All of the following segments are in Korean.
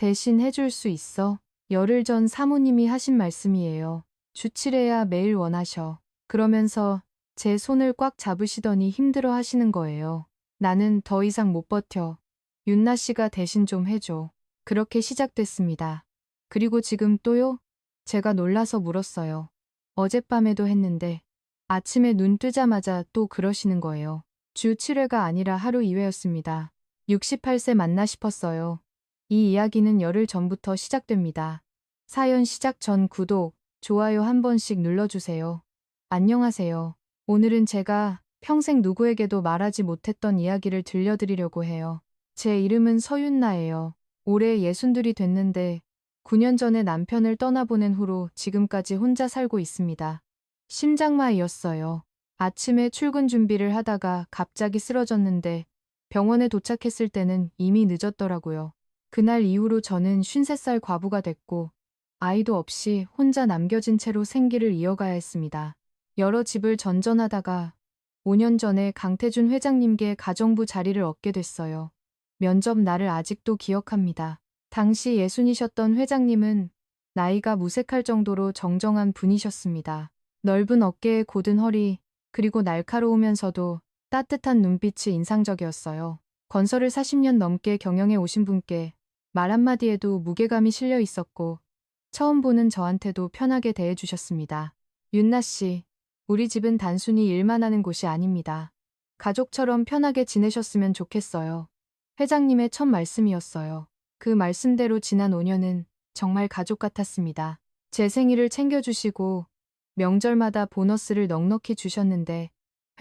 대신 해줄 수 있어? 열흘 전 사모님이 하신 말씀이에요. 주치래야 매일 원하셔. 그러면서 제 손을 꽉 잡으시더니 힘들어 하시는 거예요. 나는 더 이상 못 버텨. 윤나 씨가 대신 좀 해줘. 그렇게 시작됐습니다. 그리고 지금 또요? 제가 놀라서 물었어요. 어젯밤에도 했는데 아침에 눈 뜨자마자 또 그러시는 거예요. 주 7회가 아니라 하루 2회였습니다. 68세 맞나 싶었어요. 이 이야기는 열흘 전부터 시작됩니다. 사연 시작 전 구독, 좋아요 한 번씩 눌러주세요. 안녕하세요. 오늘은 제가 평생 누구에게도 말하지 못했던 이야기를 들려드리려고 해요. 제 이름은 서윤나예요. 올해 62이 됐는데 9년 전에 남편을 떠나보낸 후로 지금까지 혼자 살고 있습니다. 심장마이였어요. 아침에 출근 준비를 하다가 갑자기 쓰러졌는데 병원에 도착했을 때는 이미 늦었더라고요. 그날 이후로 저는 53살 과부가 됐고 아이도 없이 혼자 남겨진 채로 생기를 이어가야 했습니다. 여러 집을 전전하다가 5년 전에 강태준 회장님께 가정부 자리를 얻게 됐어요. 면접 날을 아직도 기억합니다. 당시 60이셨던 회장님은 나이가 무색할 정도로 정정한 분이셨습니다. 넓은 어깨에 곧은 허리, 그리고 날카로우면서도 따뜻한 눈빛이 인상적이었어요. 건설을 40년 넘게 경영해 오신 분께 말 한마디에도 무게감이 실려 있었고 처음 보는 저한테도 편하게 대해주셨습니다. 윤나 씨, 우리 집은 단순히 일만 하는 곳이 아닙니다. 가족처럼 편하게 지내셨으면 좋겠어요. 회장님의 첫 말씀이었어요. 그 말씀대로 지난 5년은 정말 가족 같았습니다. 제 생일을 챙겨주시고 명절마다 보너스를 넉넉히 주셨는데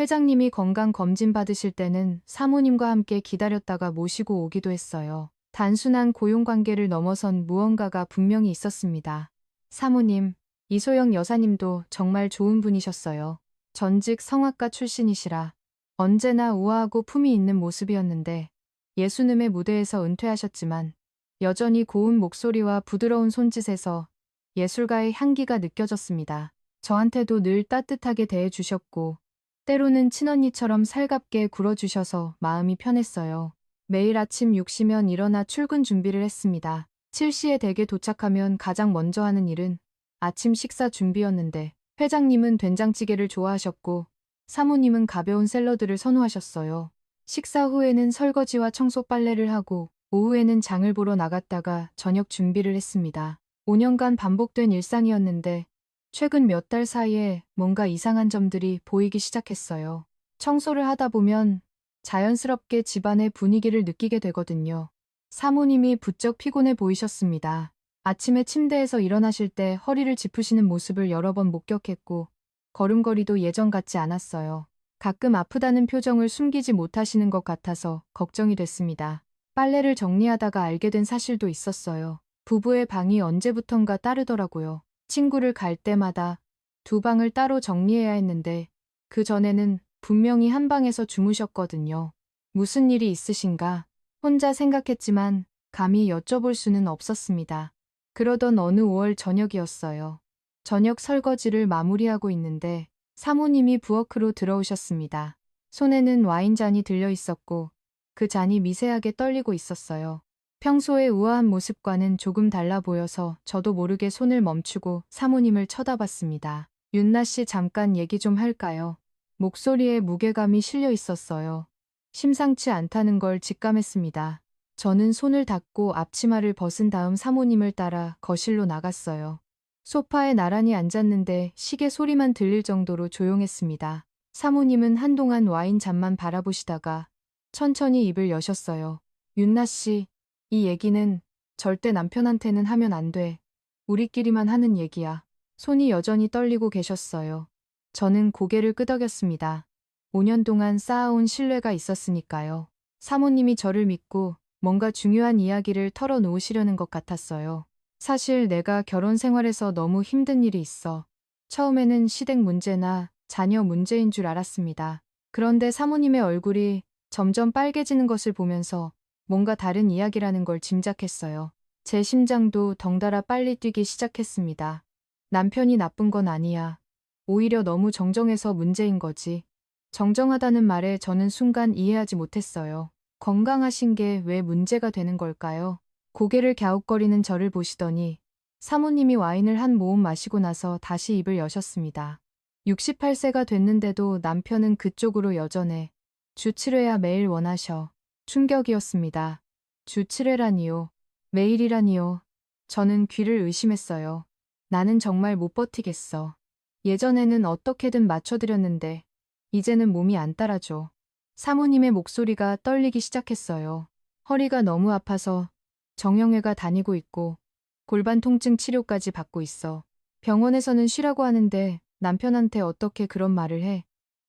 회장님이 건강검진 받으실 때는 사모님과 함께 기다렸다가 모시고 오기도 했어요. 단순한 고용관계를 넘어선 무언가가 분명히 있었습니다. 사모님, 이소영 여사님도 정말 좋은 분이셨어요. 전직 성악가 출신이시라 언제나 우아하고 품이 있는 모습이었는데 예수님의 무대에서 은퇴하셨지만 여전히 고운 목소리와 부드러운 손짓에서 예술가의 향기가 느껴졌습니다. 저한테도 늘 따뜻하게 대해주셨고 때로는 친언니처럼 살갑게 굴어주셔서 마음이 편했어요. 매일 아침 6시면 일어나 출근 준비를 했습니다. 7시에 댁에 도착하면 가장 먼저 하는 일은 아침 식사 준비였는데 회장님은 된장찌개를 좋아하셨고 사모님은 가벼운 샐러드를 선호하셨어요. 식사 후에는 설거지와 청소 빨래를 하고 오후에는 장을 보러 나갔다가 저녁 준비를 했습니다. 5년간 반복된 일상이었는데 최근 몇 달 사이에 뭔가 이상한 점들이 보이기 시작했어요. 청소를 하다 보면 자연스럽게 집안의 분위기를 느끼게 되거든요. 사모님이 부쩍 피곤해 보이셨습니다. 아침에 침대에서 일어나실 때 허리를 짚으시는 모습을 여러 번 목격했고 걸음걸이도 예전 같지 않았어요. 가끔 아프다는 표정을 숨기지 못하시는 것 같아서 걱정이 됐습니다. 빨래를 정리하다가 알게 된 사실도 있었어요. 부부의 방이 언제부턴가 따르더라고요. 친구를 갈 때마다 두 방을 따로 정리해야 했는데 그 전에는 분명히 한 방에서 주무셨거든요. 무슨 일이 있으신가? 혼자 생각했지만 감히 여쭤볼 수는 없었습니다. 그러던 어느 5월 저녁이었어요. 저녁 설거지를 마무리하고 있는데 사모님이 부엌으로 들어오셨습니다. 손에는 와인잔이 들려 있었고 그 잔이 미세하게 떨리고 있었어요. 평소의 우아한 모습과는 조금 달라 보여서 저도 모르게 손을 멈추고 사모님을 쳐다봤습니다. 윤나 씨 잠깐 얘기 좀 할까요? 목소리에 무게감이 실려 있었어요. 심상치 않다는 걸 직감했습니다. 저는 손을 닫고 앞치마를 벗은 다음 사모님을 따라 거실로 나갔어요. 소파에 나란히 앉았는데 시계 소리만 들릴 정도로 조용했습니다. 사모님은 한동안 와인 잔만 바라보시다가 천천히 입을 여셨어요. 윤나 씨, 이 얘기는 절대 남편한테는 하면 안 돼. 우리끼리만 하는 얘기야. 손이 여전히 떨리고 계셨어요. 저는 고개를 끄덕였습니다. 5년 동안 쌓아온 신뢰가 있었으니까요. 사모님이 저를 믿고 뭔가 중요한 이야기를 털어놓으시려는 것 같았어요. 사실 내가 결혼 생활에서 너무 힘든 일이 있어. 처음에는 시댁 문제나 자녀 문제인 줄 알았습니다. 그런데 사모님의 얼굴이 점점 빨개지는 것을 보면서 뭔가 다른 이야기라는 걸 짐작했어요. 제 심장도 덩달아 빨리 뛰기 시작했습니다. 남편이 나쁜 건 아니야. 오히려 너무 정정해서 문제인 거지. 정정하다는 말에 저는 순간 이해하지 못했어요. 건강하신 게 왜 문제가 되는 걸까요? 고개를 갸웃거리는 저를 보시더니 사모님이 와인을 한 모금 마시고 나서 다시 입을 여셨습니다. 68세가 됐는데도 남편은 그쪽으로 여전해. 주 7회야 매일 원하셔. 충격이었습니다. 주 7회라니요. 매일이라니요. 저는 귀를 의심했어요. 나는 정말 못 버티겠어. 예전에는 어떻게든 맞춰드렸는데 이제는 몸이 안 따라줘. 사모님의 목소리가 떨리기 시작했어요. 허리가 너무 아파서 정형외과 다니고 있고 골반 통증 치료까지 받고 있어. 병원에서는 쉬라고 하는데 남편한테 어떻게 그런 말을 해.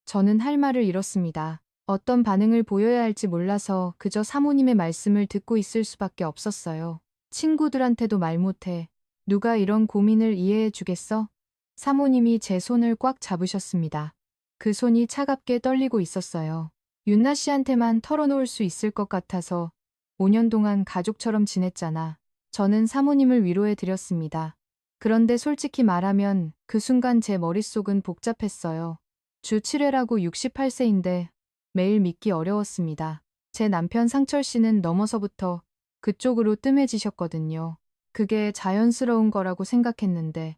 저는 할 말을 잃었습니다. 어떤 반응을 보여야 할지 몰라서 그저 사모님의 말씀을 듣고 있을 수밖에 없었어요. 친구들한테도 말 못해. 누가 이런 고민을 이해해 주겠어? 사모님이 제 손을 꽉 잡으셨습니다. 그 손이 차갑게 떨리고 있었어요. 윤나 씨한테만 털어놓을 수 있을 것 같아서 5년 동안 가족처럼 지냈잖아. 저는 사모님을 위로해 드렸습니다. 그런데 솔직히 말하면 그 순간 제 머릿속은 복잡했어요. 주 7회라고 68세인데 매일 믿기 어려웠습니다. 제 남편 상철 씨는 넘어서부터 그쪽으로 뜸해지셨거든요. 그게 자연스러운 거라고 생각했는데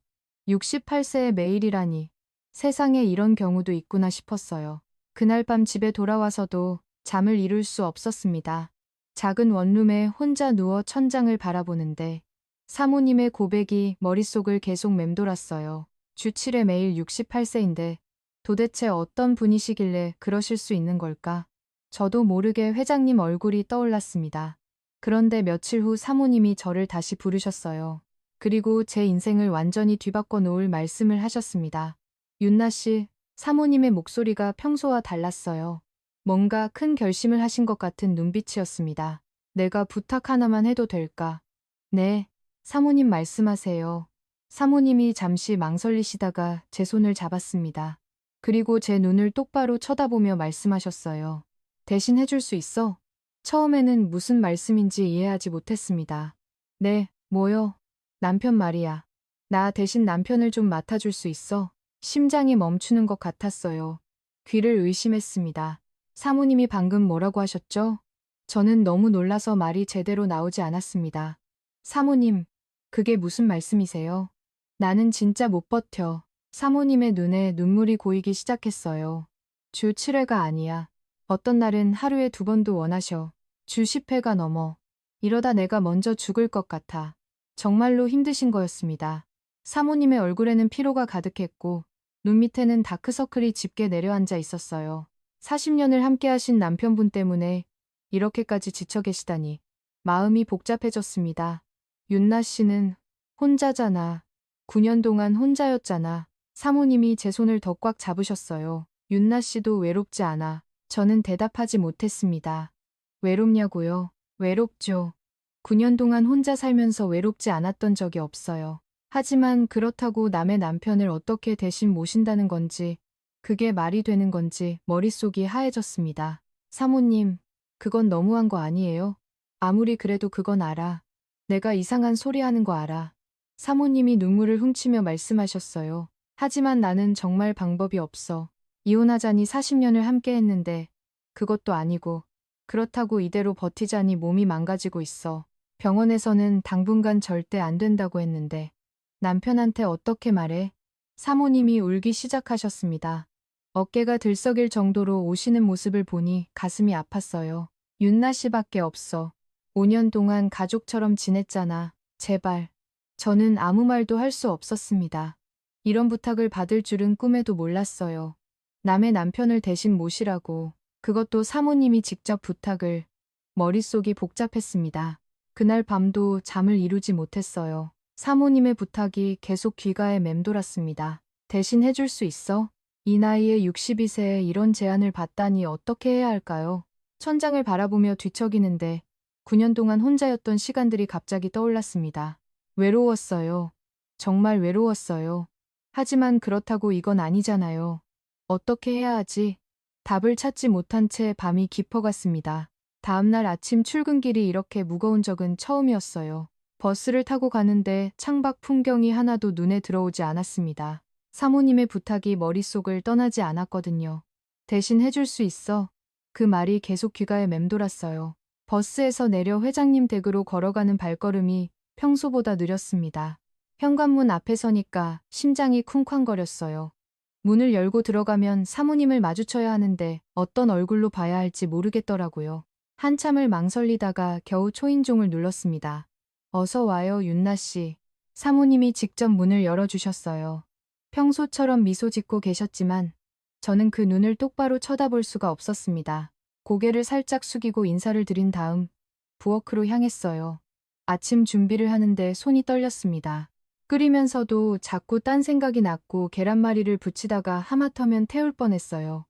68세의 매일이라니 세상에 이런 경우도 있구나 싶었어요. 그날 밤 집에 돌아와서도 잠을 이룰 수 없었습니다. 작은 원룸에 혼자 누워 천장을 바라보는데 사모님의 고백이 머릿속을 계속 맴돌았어요. 주 7회 매일 68세인데 도대체 어떤 분이시길래 그러실 수 있는 걸까? 저도 모르게 회장님 얼굴이 떠올랐습니다. 그런데 며칠 후 사모님이 저를 다시 부르셨어요. 그리고 제 인생을 완전히 뒤바꿔 놓을 말씀을 하셨습니다. 윤나 씨, 사모님의 목소리가 평소와 달랐어요. 뭔가 큰 결심을 하신 것 같은 눈빛이었습니다. 내가 부탁 하나만 해도 될까? 네, 사모님 말씀하세요. 사모님이 잠시 망설이시다가 제 손을 잡았습니다. 그리고 제 눈을 똑바로 쳐다보며 말씀하셨어요. 대신 해줄 수 있어? 처음에는 무슨 말씀인지 이해하지 못했습니다. 네, 뭐요? 남편 말이야. 나 대신 남편을 좀 맡아줄 수 있어? 심장이 멈추는 것 같았어요. 귀를 의심했습니다. 사모님이 방금 뭐라고 하셨죠? 저는 너무 놀라서 말이 제대로 나오지 않았습니다. 사모님, 그게 무슨 말씀이세요? 나는 진짜 못 버텨. 사모님의 눈에 눈물이 고이기 시작했어요. 주 7회가 아니야. 어떤 날은 하루에 2번도 원하셔. 주 10회가 넘어. 이러다 내가 먼저 죽을 것 같아. 정말로 힘드신 거였습니다. 사모님의 얼굴에는 피로가 가득했고 눈 밑에는 다크서클이 짙게 내려앉아 있었어요. 40년을 함께하신 남편분 때문에 이렇게까지 지쳐 계시다니 마음이 복잡해졌습니다. 윤나 씨는 혼자잖아. 9년 동안 혼자였잖아. 사모님이 제 손을 더 꽉 잡으셨어요. 윤나 씨도 외롭지 않아. 저는 대답하지 못했습니다. 외롭냐고요? 외롭죠. 9년 동안 혼자 살면서 외롭지 않았던 적이 없어요. 하지만 그렇다고 남의 남편을 어떻게 대신 모신다는 건지, 그게 말이 되는 건지 머릿속이 하얘졌습니다. 사모님, 그건 너무한 거 아니에요? 아무리 그래도 그건 알아. 내가 이상한 소리 하는 거 알아. 사모님이 눈물을 훔치며 말씀하셨어요. 하지만 나는 정말 방법이 없어. 이혼하자니 40년을 함께 했는데 그것도 아니고 그렇다고 이대로 버티자니 몸이 망가지고 있어. 병원에서는 당분간 절대 안 된다고 했는데 남편한테 어떻게 말해? 사모님이 울기 시작하셨습니다. 어깨가 들썩일 정도로 우시는 모습을 보니 가슴이 아팠어요. 윤나 씨밖에 없어. 5년 동안 가족처럼 지냈잖아. 제발. 저는 아무 말도 할 수 없었습니다. 이런 부탁을 받을 줄은 꿈에도 몰랐어요. 남의 남편을 대신 모시라고. 그것도 사모님이 직접 부탁을. 머릿속이 복잡했습니다. 그날 밤도 잠을 이루지 못했어요. 사모님의 부탁이 계속 귀가에 맴돌았습니다. 대신 해줄 수 있어? 이 나이에 62세에 이런 제안을 받다니 어떻게 해야 할까요? 천장을 바라보며 뒤척이는데 9년 동안 혼자였던 시간들이 갑자기 떠올랐습니다. 외로웠어요. 정말 외로웠어요. 하지만 그렇다고 이건 아니잖아요. 어떻게 해야 하지? 답을 찾지 못한 채 밤이 깊어갔습니다. 다음날 아침 출근길이 이렇게 무거운 적은 처음이었어요. 버스를 타고 가는데 창밖 풍경이 하나도 눈에 들어오지 않았습니다. 사모님의 부탁이 머릿속을 떠나지 않았거든요. 대신 해줄 수 있어. 그 말이 계속 귀가에 맴돌았어요. 버스에서 내려 회장님 댁으로 걸어가는 발걸음이 평소보다 느렸습니다. 현관문 앞에 서니까 심장이 쿵쾅거렸어요. 문을 열고 들어가면 사모님을 마주쳐야 하는데 어떤 얼굴로 봐야 할지 모르겠더라고요. 한참을 망설이다가 겨우 초인종을 눌렀습니다. 어서 와요, 윤나 씨. 사모님이 직접 문을 열어주셨어요. 평소처럼 미소 짓고 계셨지만 저는 그 눈을 똑바로 쳐다볼 수가 없었습니다. 고개를 살짝 숙이고 인사를 드린 다음 부엌으로 향했어요. 아침 준비를 하는데 손이 떨렸습니다. 끓이면서도 자꾸 딴 생각이 났고 계란말이를 부치다가 하마터면 태울 뻔했어요.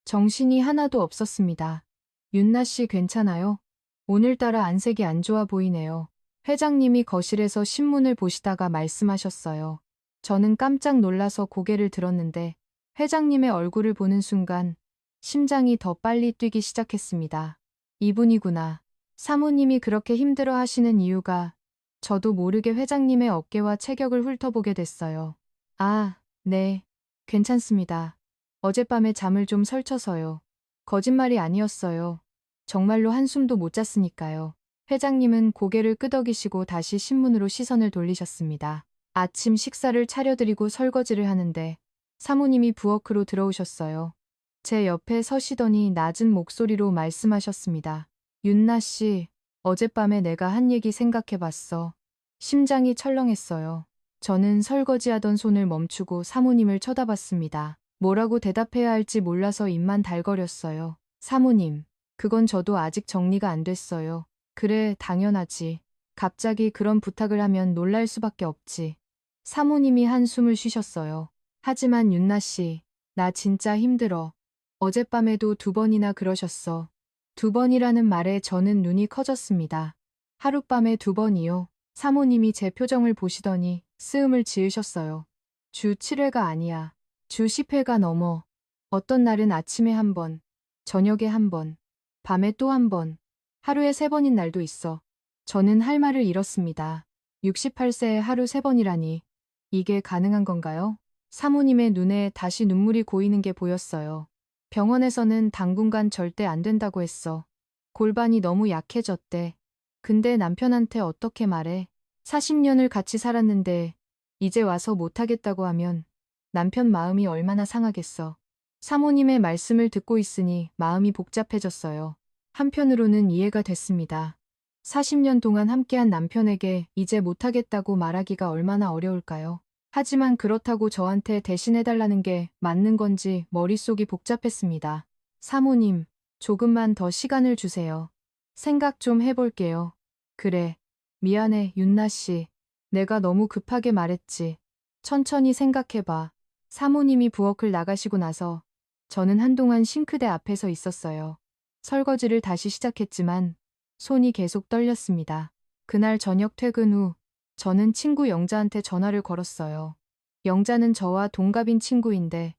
정신이 하나도 없었습니다. 윤나 씨 괜찮아요? 오늘따라 안색이 안 좋아 보이네요. 회장님이 거실에서 신문을 보시다가 말씀하셨어요. 저는 깜짝 놀라서 고개를 들었는데 회장님의 얼굴을 보는 순간 심장이 더 빨리 뛰기 시작했습니다. 이분이구나. 사모님이 그렇게 힘들어 하시는 이유가 저도 모르게 회장님의 어깨와 체격을 훑어보게 됐어요. 아, 네. 괜찮습니다. 어젯밤에 잠을 좀 설쳐서요. 거짓말이 아니었어요. 정말로 한숨도 못 잤으니까요. 회장님은 고개를 끄덕이시고 다시 신문으로 시선을 돌리셨습니다. 아침 식사를 차려드리고 설거지를 하는데 사모님이 부엌으로 들어오셨어요. 제 옆에 서시더니 낮은 목소리로 말씀하셨습니다. 윤나 씨, 어젯밤에 내가 한 얘기 생각해봤어. 심장이 철렁했어요. 저는 설거지하던 손을 멈추고 사모님을 쳐다봤습니다. 뭐라고 대답해야 할지 몰라서 입만 달거렸어요. 사모님, 그건 저도 아직 정리가 안 됐어요. 그래, 당연하지. 갑자기 그런 부탁을 하면 놀랄 수밖에 없지. 사모님이 한숨을 쉬셨어요. 하지만 윤나 씨, 나 진짜 힘들어. 어젯밤에도 2번이나 그러셨어. 2번이라는 말에 저는 눈이 커졌습니다. 하룻밤에 2번이요. 사모님이 제 표정을 보시더니 쓰음을 지으셨어요. 주 7회가 아니야. 주 10회가 넘어. 어떤 날은 아침에 1번, 저녁에 1번, 밤에 또 1번, 하루에 3번인 날도 있어. 저는 할 말을 잃었습니다. 68세에 하루 3번이라니. 이게 가능한 건가요? 사모님의 눈에 다시 눈물이 고이는 게 보였어요. 병원에서는 당분간 절대 안 된다고 했어. 골반이 너무 약해졌대. 근데 남편한테 어떻게 말해? 40년을 같이 살았는데 이제 와서 못하겠다고 하면 남편 마음이 얼마나 상하겠어. 사모님의 말씀을 듣고 있으니 마음이 복잡해졌어요. 한편으로는 이해가 됐습니다. 40년 동안 함께한 남편에게 이제 못하겠다고 말하기가 얼마나 어려울까요? 하지만 그렇다고 저한테 대신해달라는 게 맞는 건지 머릿속이 복잡했습니다. 사모님, 조금만 더 시간을 주세요. 생각 좀 해볼게요. 그래. 미안해, 윤나 씨. 내가 너무 급하게 말했지. 천천히 생각해봐. 사모님이 부엌을 나가시고 나서 저는 한동안 싱크대 앞에서 있었어요. 설거지를 다시 시작했지만 손이 계속 떨렸습니다. 그날 저녁 퇴근 후 저는 친구 영자한테 전화를 걸었어요. 영자는 저와 동갑인 친구인데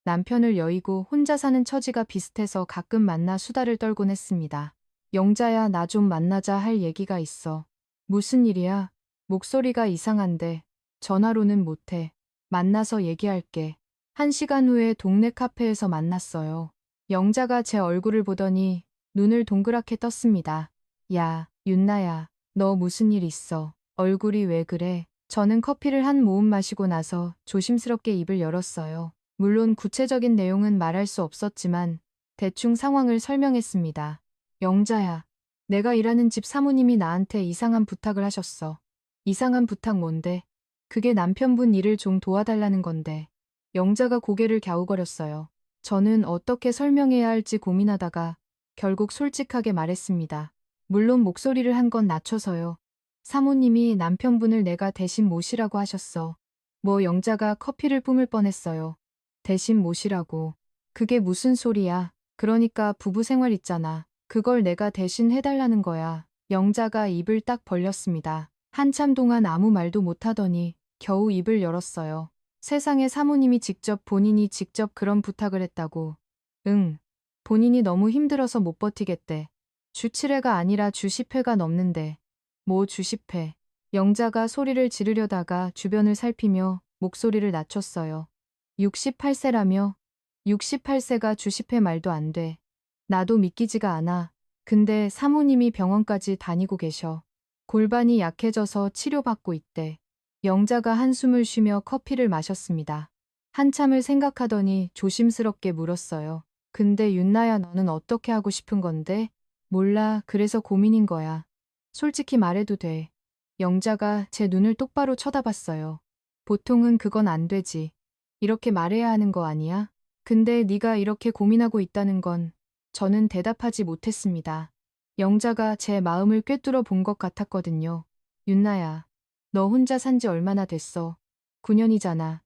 남편을 여의고 혼자 사는 처지가 비슷해서 가끔 만나 수다를 떨곤 했습니다. 영자야, 나 좀 만나자 할 얘기가 있어. 무슨 일이야? 목소리가 이상한데 전화로는 못해. 만나서 얘기할게. 1시간 후에 동네 카페에서 만났어요. 영자가 제 얼굴을 보더니 눈을 동그랗게 떴습니다. 야, 윤나야, 너 무슨 일 있어? 얼굴이 왜 그래? 저는 커피를 한 모금 마시고 나서 조심스럽게 입을 열었어요. 물론 구체적인 내용은 말할 수 없었지만 대충 상황을 설명했습니다. 영자야, 내가 일하는 집 사모님이 나한테 이상한 부탁을 하셨어. 이상한 부탁 뭔데? 그게 남편분 일을 좀 도와달라는 건데. 영자가 고개를 갸우거렸어요. 저는 어떻게 설명해야 할지 고민하다가 결국 솔직하게 말했습니다. 물론 목소리를 한 건 낮춰서요. 사모님이 남편분을 내가 대신 모시라고 하셨어. 영자가 커피를 뿜을 뻔했어요. 대신 모시라고. 그게 무슨 소리야. 그러니까 부부 생활 있잖아. 그걸 내가 대신 해달라는 거야. 영자가 입을 딱 벌렸습니다. 한참 동안 아무 말도 못하더니 겨우 입을 열었어요. 세상에 사모님이 본인이 직접 그런 부탁을 했다고. 응. 본인이 너무 힘들어서 못 버티겠대. 주 7회가 아니라 주 10회가 넘는데. 주 10회. 영자가 소리를 지르려다가 주변을 살피며 목소리를 낮췄어요. 68세라며? 68세가 주 10회 말도 안 돼. 나도 믿기지가 않아. 근데 사모님이 병원까지 다니고 계셔. 골반이 약해져서 치료받고 있대. 영자가 한숨을 쉬며 커피를 마셨습니다. 한참을 생각하더니 조심스럽게 물었어요. 근데 윤나야, 너는 어떻게 하고 싶은 건데? 몰라, 그래서 고민인 거야. 솔직히 말해도 돼. 영자가 제 눈을 똑바로 쳐다봤어요. 보통은 그건 안 되지. 이렇게 말해야 하는 거 아니야? 근데 네가 이렇게 고민하고 있다는 건 저는 대답하지 못했습니다. 영자가 제 마음을 꿰뚫어 본 것 같았거든요. 윤나야, 너 혼자 산지 얼마나 됐어? 9년이잖아.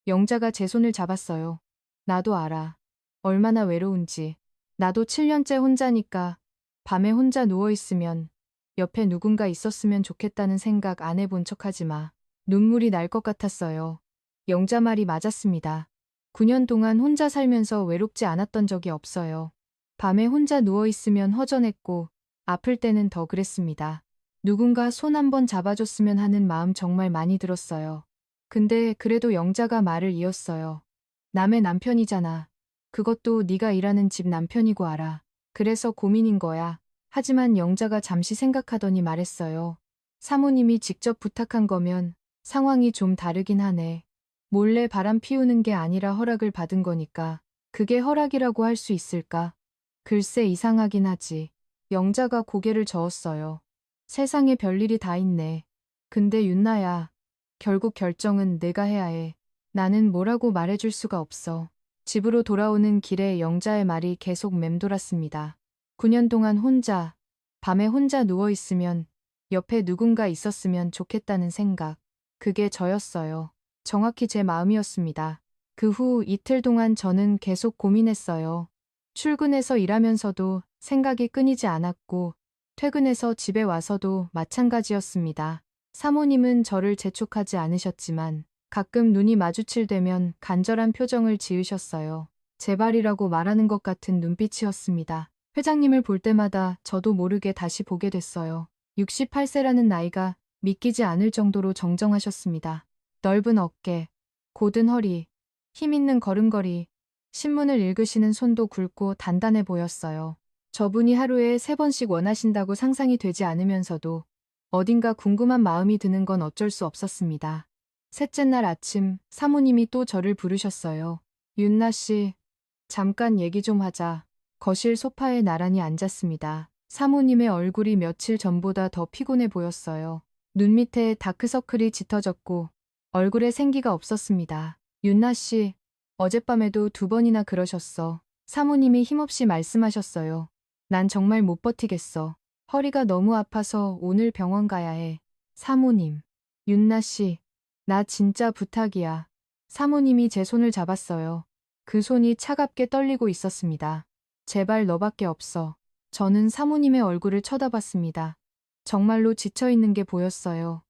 영자가 제 손을 잡았어요. 나도 알아. 얼마나 외로운지. 나도 7년째 혼자니까 밤에 혼자 누워있으면 옆에 누군가 있었으면 좋겠다는 생각 안 해본 척하지 마. 눈물이 날 것 같았어요. 영자 말이 맞았습니다. 9년 동안 혼자 살면서 외롭지 않았던 적이 없어요. 밤에 혼자 누워있으면 허전했고 아플 때는 더 그랬습니다. 누군가 손 한번 잡아줬으면 하는 마음 정말 많이 들었어요. 근데 그래도 영자가 말을 이었어요. 남의 남편이잖아. 그것도 네가 일하는 집 남편이고 알아. 그래서 고민인 거야. 하지만 영자가 잠시 생각하더니 말했어요. 사모님이 직접 부탁한 거면 상황이 좀 다르긴 하네. 몰래 바람 피우는 게 아니라 허락을 받은 거니까 그게 허락이라고 할 수 있을까? 글쎄 이상하긴 하지. 영자가 고개를 저었어요. 세상에 별일이 다 있네. 근데 윤나야, 결국 결정은 내가 해야 해. 나는 뭐라고 말해줄 수가 없어. 집으로 돌아오는 길에 영자의 말이 계속 맴돌았습니다. 9년 동안 혼자, 밤에 혼자 누워있으면 옆에 누군가 있었으면 좋겠다는 생각. 그게 저였어요. 정확히 제 마음이었습니다. 그 후 이틀 동안 저는 계속 고민했어요. 출근해서 일하면서도 생각이 끊이지 않았고, 퇴근해서 집에 와서도 마찬가지였습니다. 사모님은 저를 재촉하지 않으셨지만, 가끔 눈이 마주칠 때면 간절한 표정을 지으셨어요. 제발이라고 말하는 것 같은 눈빛이었습니다. 회장님을 볼 때마다 저도 모르게 다시 보게 됐어요. 68세라는 나이가 믿기지 않을 정도로 정정하셨습니다. 넓은 어깨, 곧은 허리, 힘있는 걸음걸이, 신문을 읽으시는 손도 굵고 단단해 보였어요. 저분이 하루에 3번씩 원하신다고 상상이 되지 않으면서도 어딘가 궁금한 마음이 드는 건 어쩔 수 없었습니다. 셋째 날 아침 사모님이 또 저를 부르셨어요. 윤나 씨, 잠깐 얘기 좀 하자. 거실 소파에 나란히 앉았습니다. 사모님의 얼굴이 며칠 전보다 더 피곤해 보였어요. 눈 밑에 다크서클이 짙어졌고 얼굴에 생기가 없었습니다. 윤나 씨, 어젯밤에도 2번이나 그러셨어. 사모님이 힘없이 말씀하셨어요. 난 정말 못 버티겠어. 허리가 너무 아파서 오늘 병원 가야 해. 사모님, 윤나 씨, 나 진짜 부탁이야. 사모님이 제 손을 잡았어요. 그 손이 차갑게 떨리고 있었습니다. 제발 너밖에 없어. 저는 사모님의 얼굴을 쳐다봤습니다. 정말로 지쳐있는 게 보였어요.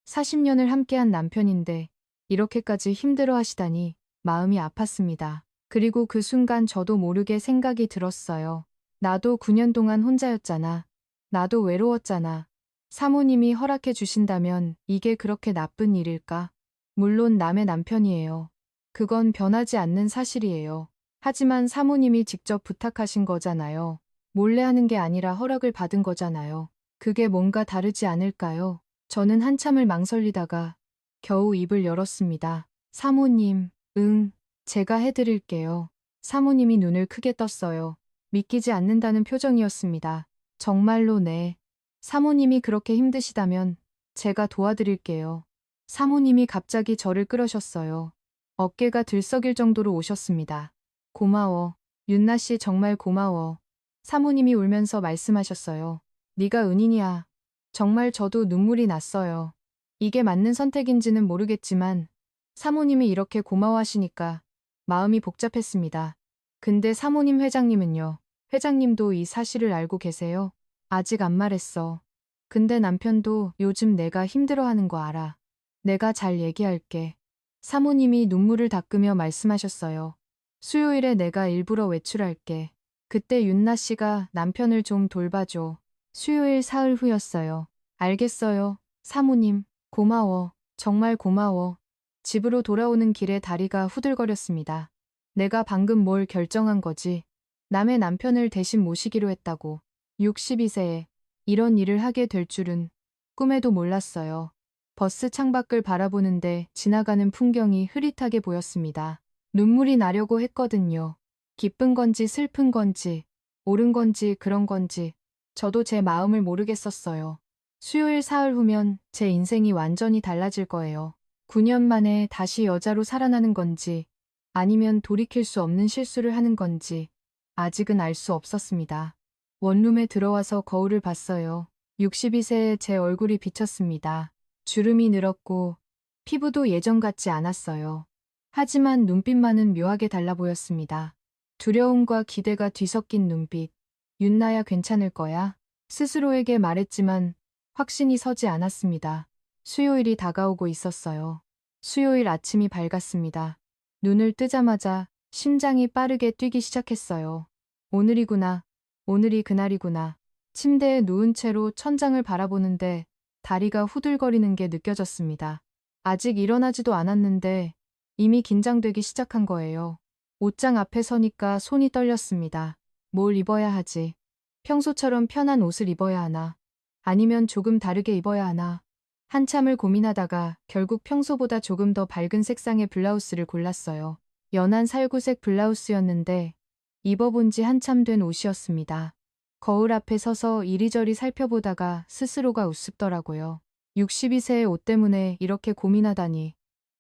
40년을 함께한 남편인데 이렇게까지 힘들어 하시다니 마음이 아팠습니다. 그리고 그 순간 저도 모르게 생각이 들었어요. 나도 9년 동안 혼자였잖아. 나도 외로웠잖아. 사모님이 허락해 주신다면 이게 그렇게 나쁜 일일까? 물론 남의 남편이에요. 그건 변하지 않는 사실이에요. 하지만 사모님이 직접 부탁하신 거잖아요. 몰래 하는 게 아니라 허락을 받은 거잖아요. 그게 뭔가 다르지 않을까요? 저는 한참을 망설이다가 겨우 입을 열었습니다. 사모님, 응, 제가 해드릴게요. 사모님이 눈을 크게 떴어요. 믿기지 않는다는 표정이었습니다. 정말로 네. 사모님이 그렇게 힘드시다면 제가 도와드릴게요. 사모님이 갑자기 저를 끌으셨어요. 어깨가 들썩일 정도로 오셨습니다. 고마워. 윤나 씨 정말 고마워. 사모님이 울면서 말씀하셨어요. 네가 은인이야. 정말 저도 눈물이 났어요. 이게 맞는 선택인지는 모르겠지만 사모님이 이렇게 고마워하시니까 마음이 복잡했습니다. 근데 사모님 회장님은요? 회장님도 이 사실을 알고 계세요? 아직 안 말했어. 근데 남편도 요즘 내가 힘들어하는 거 알아. 내가 잘 얘기할게. 사모님이 눈물을 닦으며 말씀하셨어요. 수요일에 내가 일부러 외출할게. 그때 윤나 씨가 남편을 좀 돌봐줘. 수요일 사흘 후였어요. 알겠어요. 사모님, 고마워. 정말 고마워. 집으로 돌아오는 길에 다리가 후들거렸습니다. 내가 방금 뭘 결정한 거지? 남의 남편을 대신 모시기로 했다고. 62세에 이런 일을 하게 될 줄은 꿈에도 몰랐어요. 버스 창밖을 바라보는데 지나가는 풍경이 흐릿하게 보였습니다. 눈물이 나려고 했거든요. 기쁜 건지 슬픈 건지, 옳은 건지 그런 건지, 저도 제 마음을 모르겠었어요. 수요일 사흘 후면 제 인생이 완전히 달라질 거예요. 9년 만에 다시 여자로 살아나는 건지, 아니면 돌이킬 수 없는 실수를 하는 건지, 아직은 알 수 없었습니다. 원룸에 들어와서 거울을 봤어요. 62세의 제 얼굴이 비쳤습니다. 주름이 늘었고 피부도 예전 같지 않았어요. 하지만 눈빛만은 묘하게 달라 보였습니다. 두려움과 기대가 뒤섞인 눈빛. 윤나야 괜찮을 거야? 스스로에게 말했지만 확신이 서지 않았습니다. 수요일이 다가오고 있었어요. 수요일 아침이 밝았습니다. 눈을 뜨자마자 심장이 빠르게 뛰기 시작했어요. 오늘이구나. 오늘이 그날이구나. 침대에 누운 채로 천장을 바라보는데 다리가 후들거리는 게 느껴졌습니다. 아직 일어나지도 않았는데 이미 긴장되기 시작한 거예요. 옷장 앞에 서니까 손이 떨렸습니다. 뭘 입어야 하지? 평소처럼 편한 옷을 입어야 하나? 아니면 조금 다르게 입어야 하나? 한참을 고민하다가 결국 평소보다 조금 더 밝은 색상의 블라우스를 골랐어요. 연한 살구색 블라우스였는데 입어본 지 한참 된 옷이었습니다. 거울 앞에 서서 이리저리 살펴보다가 스스로가 우습더라고요. 62세의 옷 때문에 이렇게 고민하다니.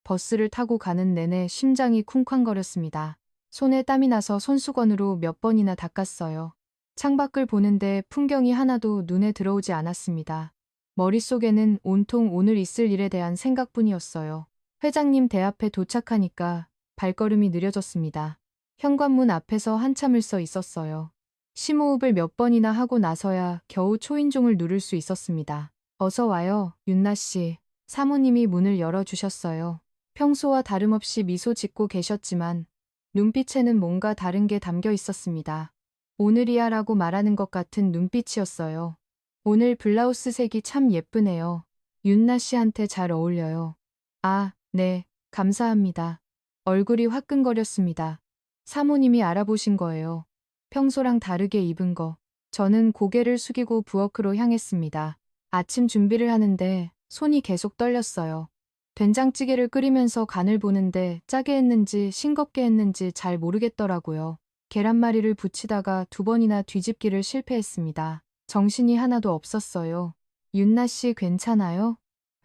버스를 타고 가는 내내 심장이 쿵쾅거렸습니다. 손에 땀이 나서 손수건으로 몇 번이나 닦았어요. 창밖을 보는데 풍경이 하나도 눈에 들어오지 않았습니다. 머릿속에는 온통 오늘 있을 일에 대한 생각뿐이었어요. 회장님 대 앞에 도착하니까 발걸음이 느려졌습니다. 현관문 앞에서 한참을 서 있었어요. 심호흡을 몇 번이나 하고 나서야 겨우 초인종을 누를 수 있었습니다. 어서 와요, 윤나 씨. 사모님이 문을 열어주셨어요. 평소와 다름없이 미소 짓고 계셨지만 눈빛에는 뭔가 다른 게 담겨 있었습니다. 오늘이야 라고 말하는 것 같은 눈빛이었어요. 오늘 블라우스 색이 참 예쁘네요. 윤나 씨한테 잘 어울려요. 아, 네, 감사합니다. 얼굴이 화끈거렸습니다. 사모님이 알아보신 거예요. 평소랑 다르게 입은 거. 저는 고개를 숙이고 부엌으로 향했습니다. 아침 준비를 하는데 손이 계속 떨렸어요. 된장찌개를 끓이면서 간을 보는데 짜게 했는지 싱겁게 했는지 잘 모르겠더라고요. 계란말이를 부치다가 2번이나 뒤집기를 실패했습니다. 정신이 하나도 없었어요. 윤나 씨 괜찮아요?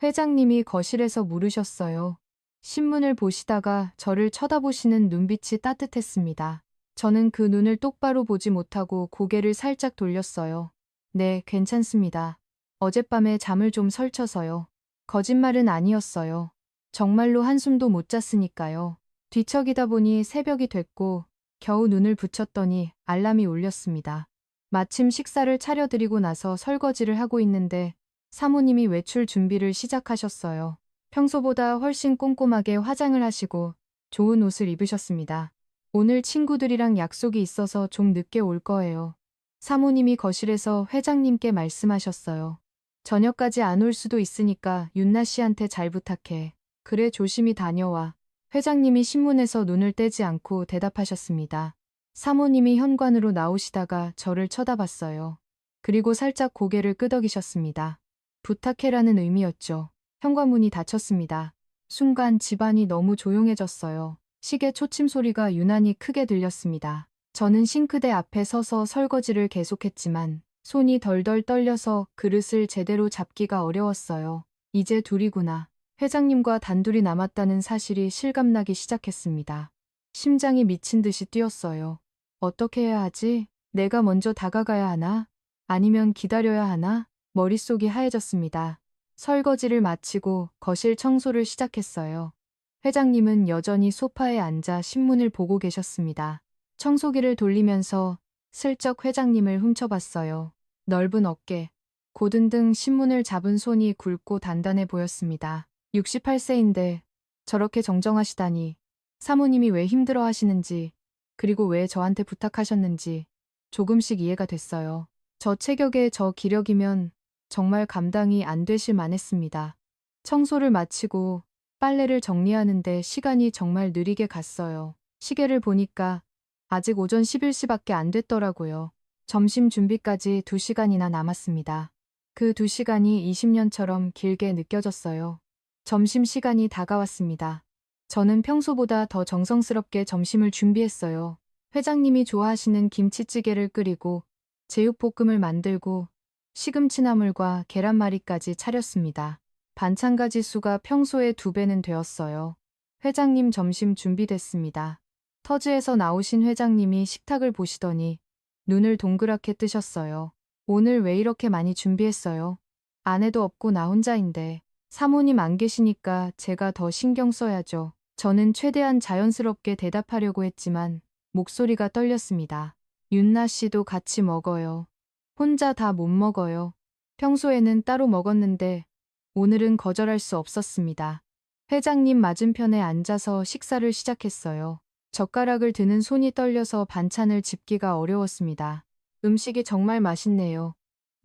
회장님이 거실에서 물으셨어요. 신문을 보시다가 저를 쳐다보시는 눈빛이 따뜻했습니다. 저는 그 눈을 똑바로 보지 못하고 고개를 살짝 돌렸어요. 네, 괜찮습니다. 어젯밤에 잠을 좀 설쳐서요. 거짓말은 아니었어요. 정말로 한숨도 못 잤으니까요. 뒤척이다 보니 새벽이 됐고 겨우 눈을 붙였더니 알람이 울렸습니다. 마침 식사를 차려드리고 나서 설거지를 하고 있는데 사모님이 외출 준비를 시작하셨어요. 평소보다 훨씬 꼼꼼하게 화장을 하시고 좋은 옷을 입으셨습니다. 오늘 친구들이랑 약속이 있어서 좀 늦게 올 거예요. 사모님이 거실에서 회장님께 말씀하셨어요. 저녁까지 안 올 수도 있으니까 윤나 씨한테 잘 부탁해. 그래 조심히 다녀와. 회장님이 신문에서 눈을 떼지 않고 대답하셨습니다. 사모님이 현관으로 나오시다가 저를 쳐다봤어요. 그리고 살짝 고개를 끄덕이셨습니다. 부탁해라는 의미였죠. 현관문이 닫혔습니다. 순간 집안이 너무 조용해졌어요. 시계 초침 소리가 유난히 크게 들렸습니다. 저는 싱크대 앞에 서서 설거지를 계속했지만 손이 덜덜 떨려서 그릇을 제대로 잡기가 어려웠어요. 이제 둘이구나. 회장님과 단둘이 남았다는 사실이 실감나기 시작했습니다. 심장이 미친 듯이 뛰었어요. 어떻게 해야 하지? 내가 먼저 다가가야 하나? 아니면 기다려야 하나? 머릿속이 하얘졌습니다. 설거지를 마치고 거실 청소를 시작했어요. 회장님은 여전히 소파에 앉아 신문을 보고 계셨습니다. 청소기를 돌리면서 슬쩍 회장님을 훔쳐봤어요. 넓은 어깨, 고든 등 신문을 잡은 손이 굵고 단단해 보였습니다. 68세인데 저렇게 정정하시다니. 사모님이 왜 힘들어 하시는지, 그리고 왜 저한테 부탁하셨는지 조금씩 이해가 됐어요. 저 체격에 저 기력이면 정말 감당이 안 되실 만했습니다. 청소를 마치고 빨래를 정리하는데 시간이 정말 느리게 갔어요. 시계를 보니까 아직 오전 11시밖에 안 됐더라고요. 점심 준비까지 2시간이나 남았습니다. 그 2시간이 20년처럼 길게 느껴졌어요. 점심시간이 다가왔습니다. 저는 평소보다 더 정성스럽게 점심을 준비했어요. 회장님이 좋아하시는 김치찌개를 끓이고 제육볶음을 만들고 시금치나물과 계란말이까지 차렸습니다. 반찬 가지수가 평소의 2배는 되었어요. 회장님 점심 준비됐습니다. 터즈에서 나오신 회장님이 식탁을 보시더니 눈을 동그랗게 뜨셨어요. 오늘 왜 이렇게 많이 준비했어요? 아내도 없고 나 혼자인데. 사모님 안 계시니까 제가 더 신경 써야죠. 저는 최대한 자연스럽게 대답하려고 했지만 목소리가 떨렸습니다. 윤나 씨도 같이 먹어요. 혼자 다 못 먹어요. 평소에는 따로 먹었는데 오늘은 거절할 수 없었습니다. 회장님 맞은편에 앉아서 식사를 시작했어요. 젓가락을 드는 손이 떨려서 반찬을 집기가 어려웠습니다. 음식이 정말 맛있네요.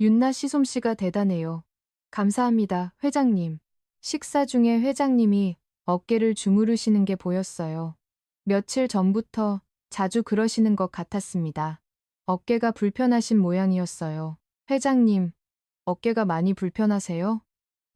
윤나 씨 솜씨가 대단해요. 감사합니다, 회장님. 식사 중에 회장님이 어깨를 주무르시는 게 보였어요. 며칠 전부터 자주 그러시는 것 같았습니다. 어깨가 불편하신 모양이었어요. 회장님, 어깨가 많이 불편하세요?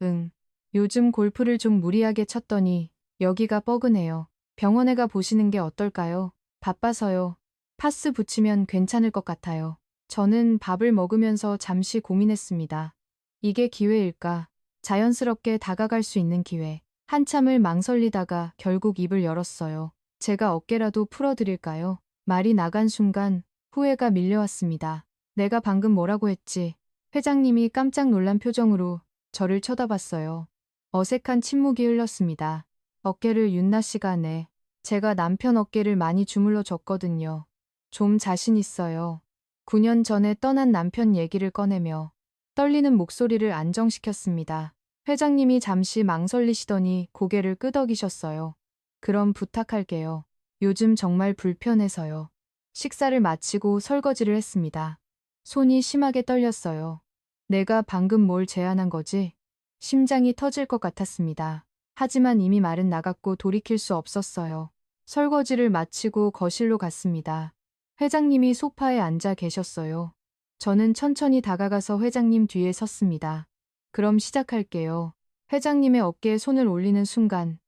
응. 요즘 골프를 좀 무리하게 쳤더니 여기가 뻐근해요. 병원에 가 보시는 게 어떨까요? 바빠서요. 파스 붙이면 괜찮을 것 같아요. 저는 밥을 먹으면서 잠시 고민했습니다. 이게 기회일까? 자연스럽게 다가갈 수 있는 기회. 한참을 망설이다가 결국 입을 열었어요. 제가 어깨라도 풀어드릴까요? 말이 나간 순간 후회가 밀려왔습니다. 내가 방금 뭐라고 했지? 회장님이 깜짝 놀란 표정으로 저를 쳐다봤어요. 어색한 침묵이 흘렀습니다. 어깨를 윤나 씨가 네. 제가 남편 어깨를 많이 주물러 줬거든요. 좀 자신 있어요. 9년 전에 떠난 남편 얘기를 꺼내며 떨리는 목소리를 안정시켰습니다. 회장님이 잠시 망설이시더니 고개를 끄덕이셨어요. 그럼 부탁할게요. 요즘 정말 불편해서요. 식사를 마치고 설거지를 했습니다. 손이 심하게 떨렸어요. 내가 방금 뭘 제안한 거지? 심장이 터질 것 같았습니다. 하지만 이미 말은 나갔고 돌이킬 수 없었어요. 설거지를 마치고 거실로 갔습니다. 회장님이 소파에 앉아 계셨어요. 저는 천천히 다가가서 회장님 뒤에 섰습니다. 그럼 시작할게요. 회장님의 어깨에 손을 올리는 순간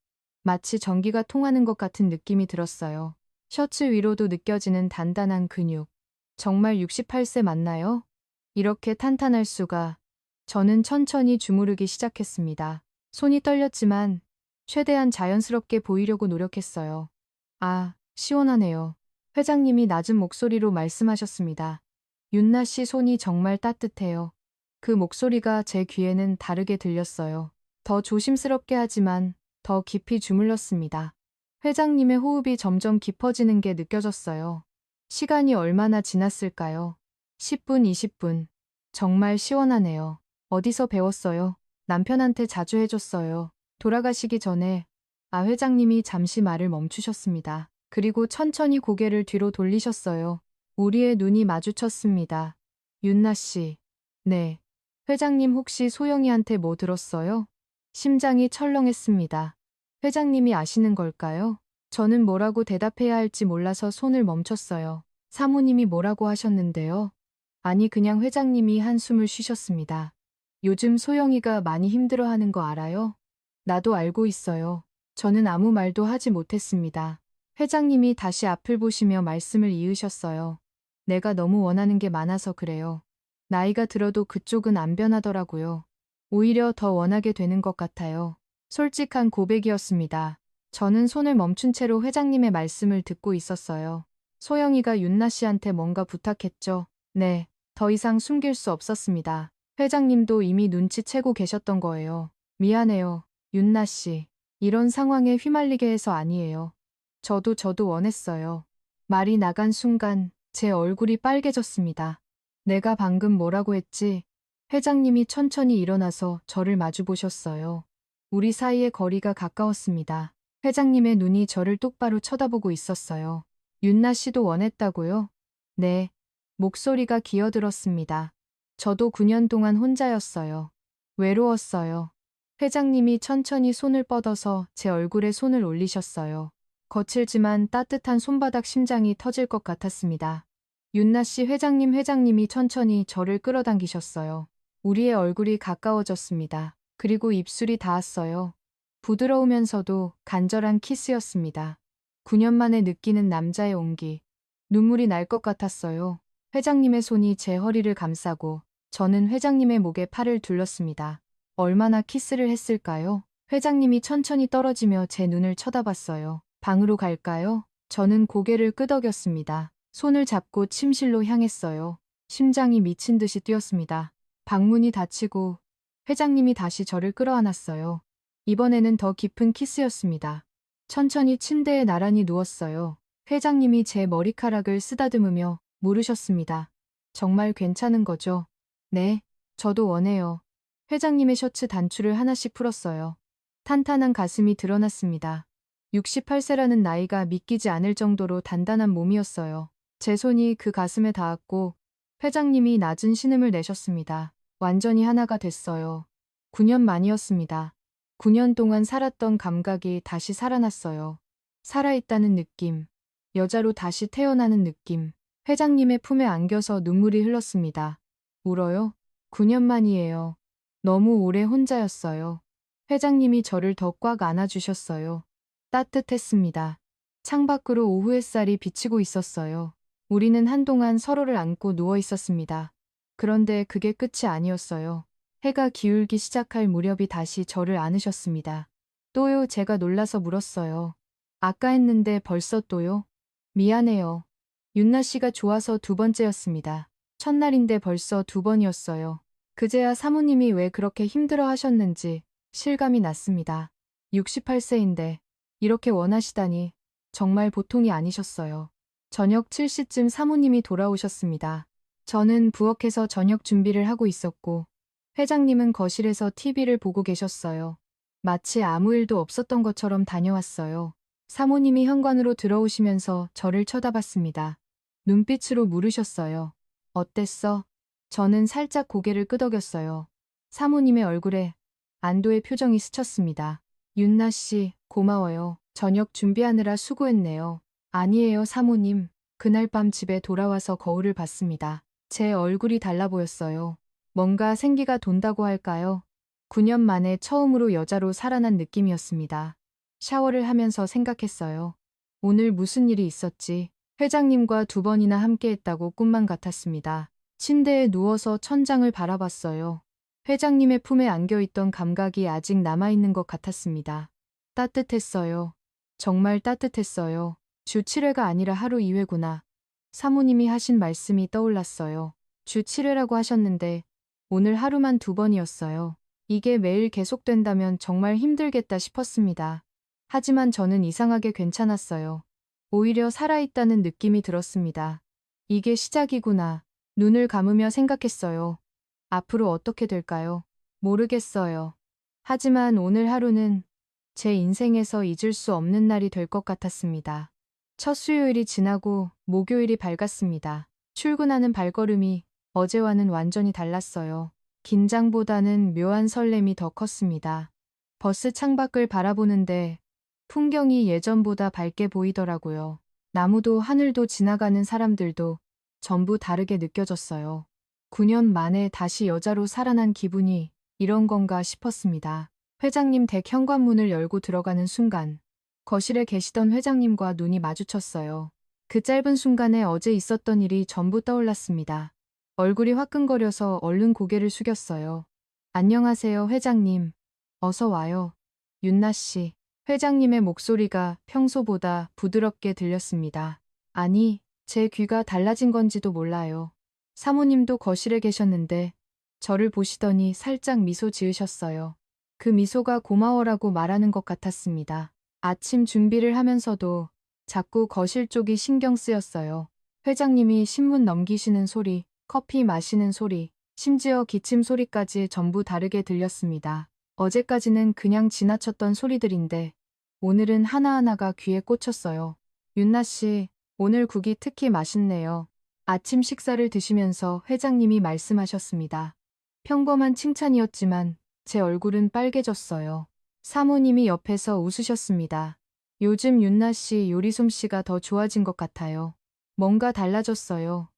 마치 전기가 통하는 것 같은 느낌이 들었어요. 셔츠 위로도 느껴지는 단단한 근육. 정말 68세 맞나요? 이렇게 탄탄할 수가. 저는 천천히 주무르기 시작했습니다. 손이 떨렸지만 최대한 자연스럽게 보이려고 노력했어요. 아, 시원하네요. 회장님이 낮은 목소리로 말씀하셨습니다. 윤나 씨 손이 정말 따뜻해요. 그 목소리가 제 귀에는 다르게 들렸어요. 더 조심스럽게 하지만 더 깊이 주물렀습니다. 회장님의 호흡이 점점 깊어지는 게 느껴졌어요. 시간이 얼마나 지났을까요? 10분, 20분. 정말 시원하네요. 어디서 배웠어요? 남편한테 자주 해줬어요. 돌아가시기 전에 회장님이 잠시 말을 멈추셨습니다. 그리고 천천히 고개를 뒤로 돌리셨어요. 우리의 눈이 마주쳤습니다. 윤나 씨. 네. 회장님 혹시 소영이한테 뭐 들었어요? 심장이 철렁했습니다. 회장님이 아시는 걸까요? 저는 뭐라고 대답해야 할지 몰라서 손을 멈췄어요. 사모님이 뭐라고 하셨는데요? 아니 그냥 회장님이 한숨을 쉬셨습니다. 요즘 소영이가 많이 힘들어하는 거 알아요? 나도 알고 있어요. 저는 아무 말도 하지 못했습니다. 회장님이 다시 앞을 보시며 말씀을 이으셨어요. 내가 너무 원하는 게 많아서 그래요. 나이가 들어도 그쪽은 안 변하더라고요. 오히려 더 원하게 되는 것 같아요. 솔직한 고백이었습니다. 저는 손을 멈춘 채로 회장님의 말씀을 듣고 있었어요. 소영이가 윤나 씨한테 뭔가 부탁했죠. 네, 더 이상 숨길 수 없었습니다. 회장님도 이미 눈치채고 계셨던 거예요. 미안해요, 윤나 씨. 이런 상황에 휘말리게 해서 아니에요. 저도 원했어요. 말이 나간 순간 제 얼굴이 빨개졌습니다. 내가 방금 뭐라고 했지? 회장님이 천천히 일어나서 저를 마주 보셨어요. 우리 사이의 거리가 가까웠습니다. 회장님의 눈이 저를 똑바로 쳐다보고 있었어요. 윤나 씨도 원했다고요? 네. 목소리가 기어들었습니다. 저도 9년 동안 혼자였어요. 외로웠어요. 회장님이 천천히 손을 뻗어서 제 얼굴에 손을 올리셨어요. 거칠지만 따뜻한 손바닥 심장이 터질 것 같았습니다. 윤나 씨 회장님이 천천히 저를 끌어당기셨어요. 우리의 얼굴이 가까워졌습니다. 그리고 입술이 닿았어요. 부드러우면서도 간절한 키스였습니다. 9년 만에 느끼는 남자의 온기. 눈물이 날 것 같았어요. 회장님의 손이 제 허리를 감싸고 저는 회장님의 목에 팔을 둘렀습니다. 얼마나 키스를 했을까요? 회장님이 천천히 떨어지며 제 눈을 쳐다봤어요. 방으로 갈까요? 저는 고개를 끄덕였습니다. 손을 잡고 침실로 향했어요. 심장이 미친 듯이 뛰었습니다. 방문이 닫히고 회장님이 다시 저를 끌어안았어요. 이번에는 더 깊은 키스였습니다. 천천히 침대에 나란히 누웠어요. 회장님이 제 머리카락을 쓰다듬으며 물으셨습니다. 정말 괜찮은 거죠? 네, 저도 원해요. 회장님의 셔츠 단추를 하나씩 풀었어요. 탄탄한 가슴이 드러났습니다. 68세라는 나이가 믿기지 않을 정도로 단단한 몸이었어요. 제 손이 그 가슴에 닿았고 회장님이 낮은 신음을 내셨습니다. 완전히 하나가 됐어요. 9년 만이었습니다. 9년 동안 살았던 감각이 다시 살아났어요. 살아있다는 느낌. 여자로 다시 태어나는 느낌. 회장님의 품에 안겨서 눈물이 흘렀습니다. 울어요? 9년 만이에요. 너무 오래 혼자였어요. 회장님이 저를 더 꽉 안아주셨어요. 따뜻했습니다. 창밖으로 오후 햇살이 비치고 있었어요. 우리는 한동안 서로를 안고 누워 있었습니다. 그런데 그게 끝이 아니었어요. 해가 기울기 시작할 무렵이 다시 저를 안으셨습니다. 또요? 제가 놀라서 물었어요. 아까 했는데 벌써 또요? 미안해요. 윤나 씨가 좋아서 두 번째였습니다. 첫날인데 벌써 두 번이었어요. 그제야 사모님이 왜 그렇게 힘들어 하셨는지 실감이 났습니다. 68세인데 이렇게 원하시다니 정말 보통이 아니셨어요. 저녁 7시쯤 사모님이 돌아오셨습니다. 저는 부엌에서 저녁 준비를 하고 있었고 회장님은 거실에서 TV를 보고 계셨어요. 마치 아무 일도 없었던 것처럼 다녀왔어요. 사모님이 현관으로 들어오시면서 저를 쳐다봤습니다. 눈빛으로 물으셨어요. 어땠어? 저는 살짝 고개를 끄덕였어요. 사모님의 얼굴에 안도의 표정이 스쳤습니다. 윤나 씨, 고마워요. 저녁 준비하느라 수고했네요. 아니에요, 사모님. 그날 밤 집에 돌아와서 거울을 봤습니다. 제 얼굴이 달라 보였어요. 뭔가 생기가 돈다고 할까요? 9년 만에 처음으로 여자로 살아난 느낌이었습니다. 샤워를 하면서 생각했어요. 오늘 무슨 일이 있었지? 회장님과 두 번이나 함께했다고 꿈만 같았습니다. 침대에 누워서 천장을 바라봤어요. 회장님의 품에 안겨있던 감각이 아직 남아있는 것 같았습니다. 따뜻했어요. 정말 따뜻했어요. 주 7회가 아니라 하루 2회구나. 사모님이 하신 말씀이 떠올랐어요. 주 7회라고 하셨는데 오늘 하루만 두 번이었어요. 이게 매일 계속된다면 정말 힘들겠다 싶었습니다. 하지만 저는 이상하게 괜찮았어요. 오히려 살아있다는 느낌이 들었습니다. 이게 시작이구나. 눈을 감으며 생각했어요. 앞으로 어떻게 될까요? 모르겠어요. 하지만 오늘 하루는 제 인생에서 잊을 수 없는 날이 될 것 같았습니다. 첫 수요일이 지나고 목요일이 밝았습니다. 출근하는 발걸음이 어제와는 완전히 달랐어요. 긴장보다는 묘한 설렘이 더 컸습니다. 버스 창밖을 바라보는데 풍경이 예전보다 밝게 보이더라고요. 나무도 하늘도 지나가는 사람들도 전부 다르게 느껴졌어요. 9년 만에 다시 여자로 살아난 기분이 이런 건가 싶었습니다. 회장님 댁 현관문을 열고 들어가는 순간 거실에 계시던 회장님과 눈이 마주쳤어요. 그 짧은 순간에 어제 있었던 일이 전부 떠올랐습니다. 얼굴이 화끈거려서 얼른 고개를 숙였어요. 안녕하세요, 회장님. 어서 와요. 윤나 씨. 회장님의 목소리가 평소보다 부드럽게 들렸습니다. 아니, 제 귀가 달라진 건지도 몰라요. 사모님도 거실에 계셨는데 저를 보시더니 살짝 미소 지으셨어요. 그 미소가 고마워라고 말하는 것 같았습니다. 아침 준비를 하면서도 자꾸 거실 쪽이 신경 쓰였어요. 회장님이 신문 넘기시는 소리, 커피 마시는 소리, 심지어 기침 소리까지 전부 다르게 들렸습니다. 어제까지는 그냥 지나쳤던 소리들인데 오늘은 하나하나가 귀에 꽂혔어요. 윤나 씨, 오늘 국이 특히 맛있네요. 아침 식사를 드시면서 회장님이 말씀하셨습니다. 평범한 칭찬이었지만 제 얼굴은 빨개졌어요. 사모님이 옆에서 웃으셨습니다. 요즘 윤나 씨 요리 솜씨가 더 좋아진 것 같아요. 뭔가 달라졌어요.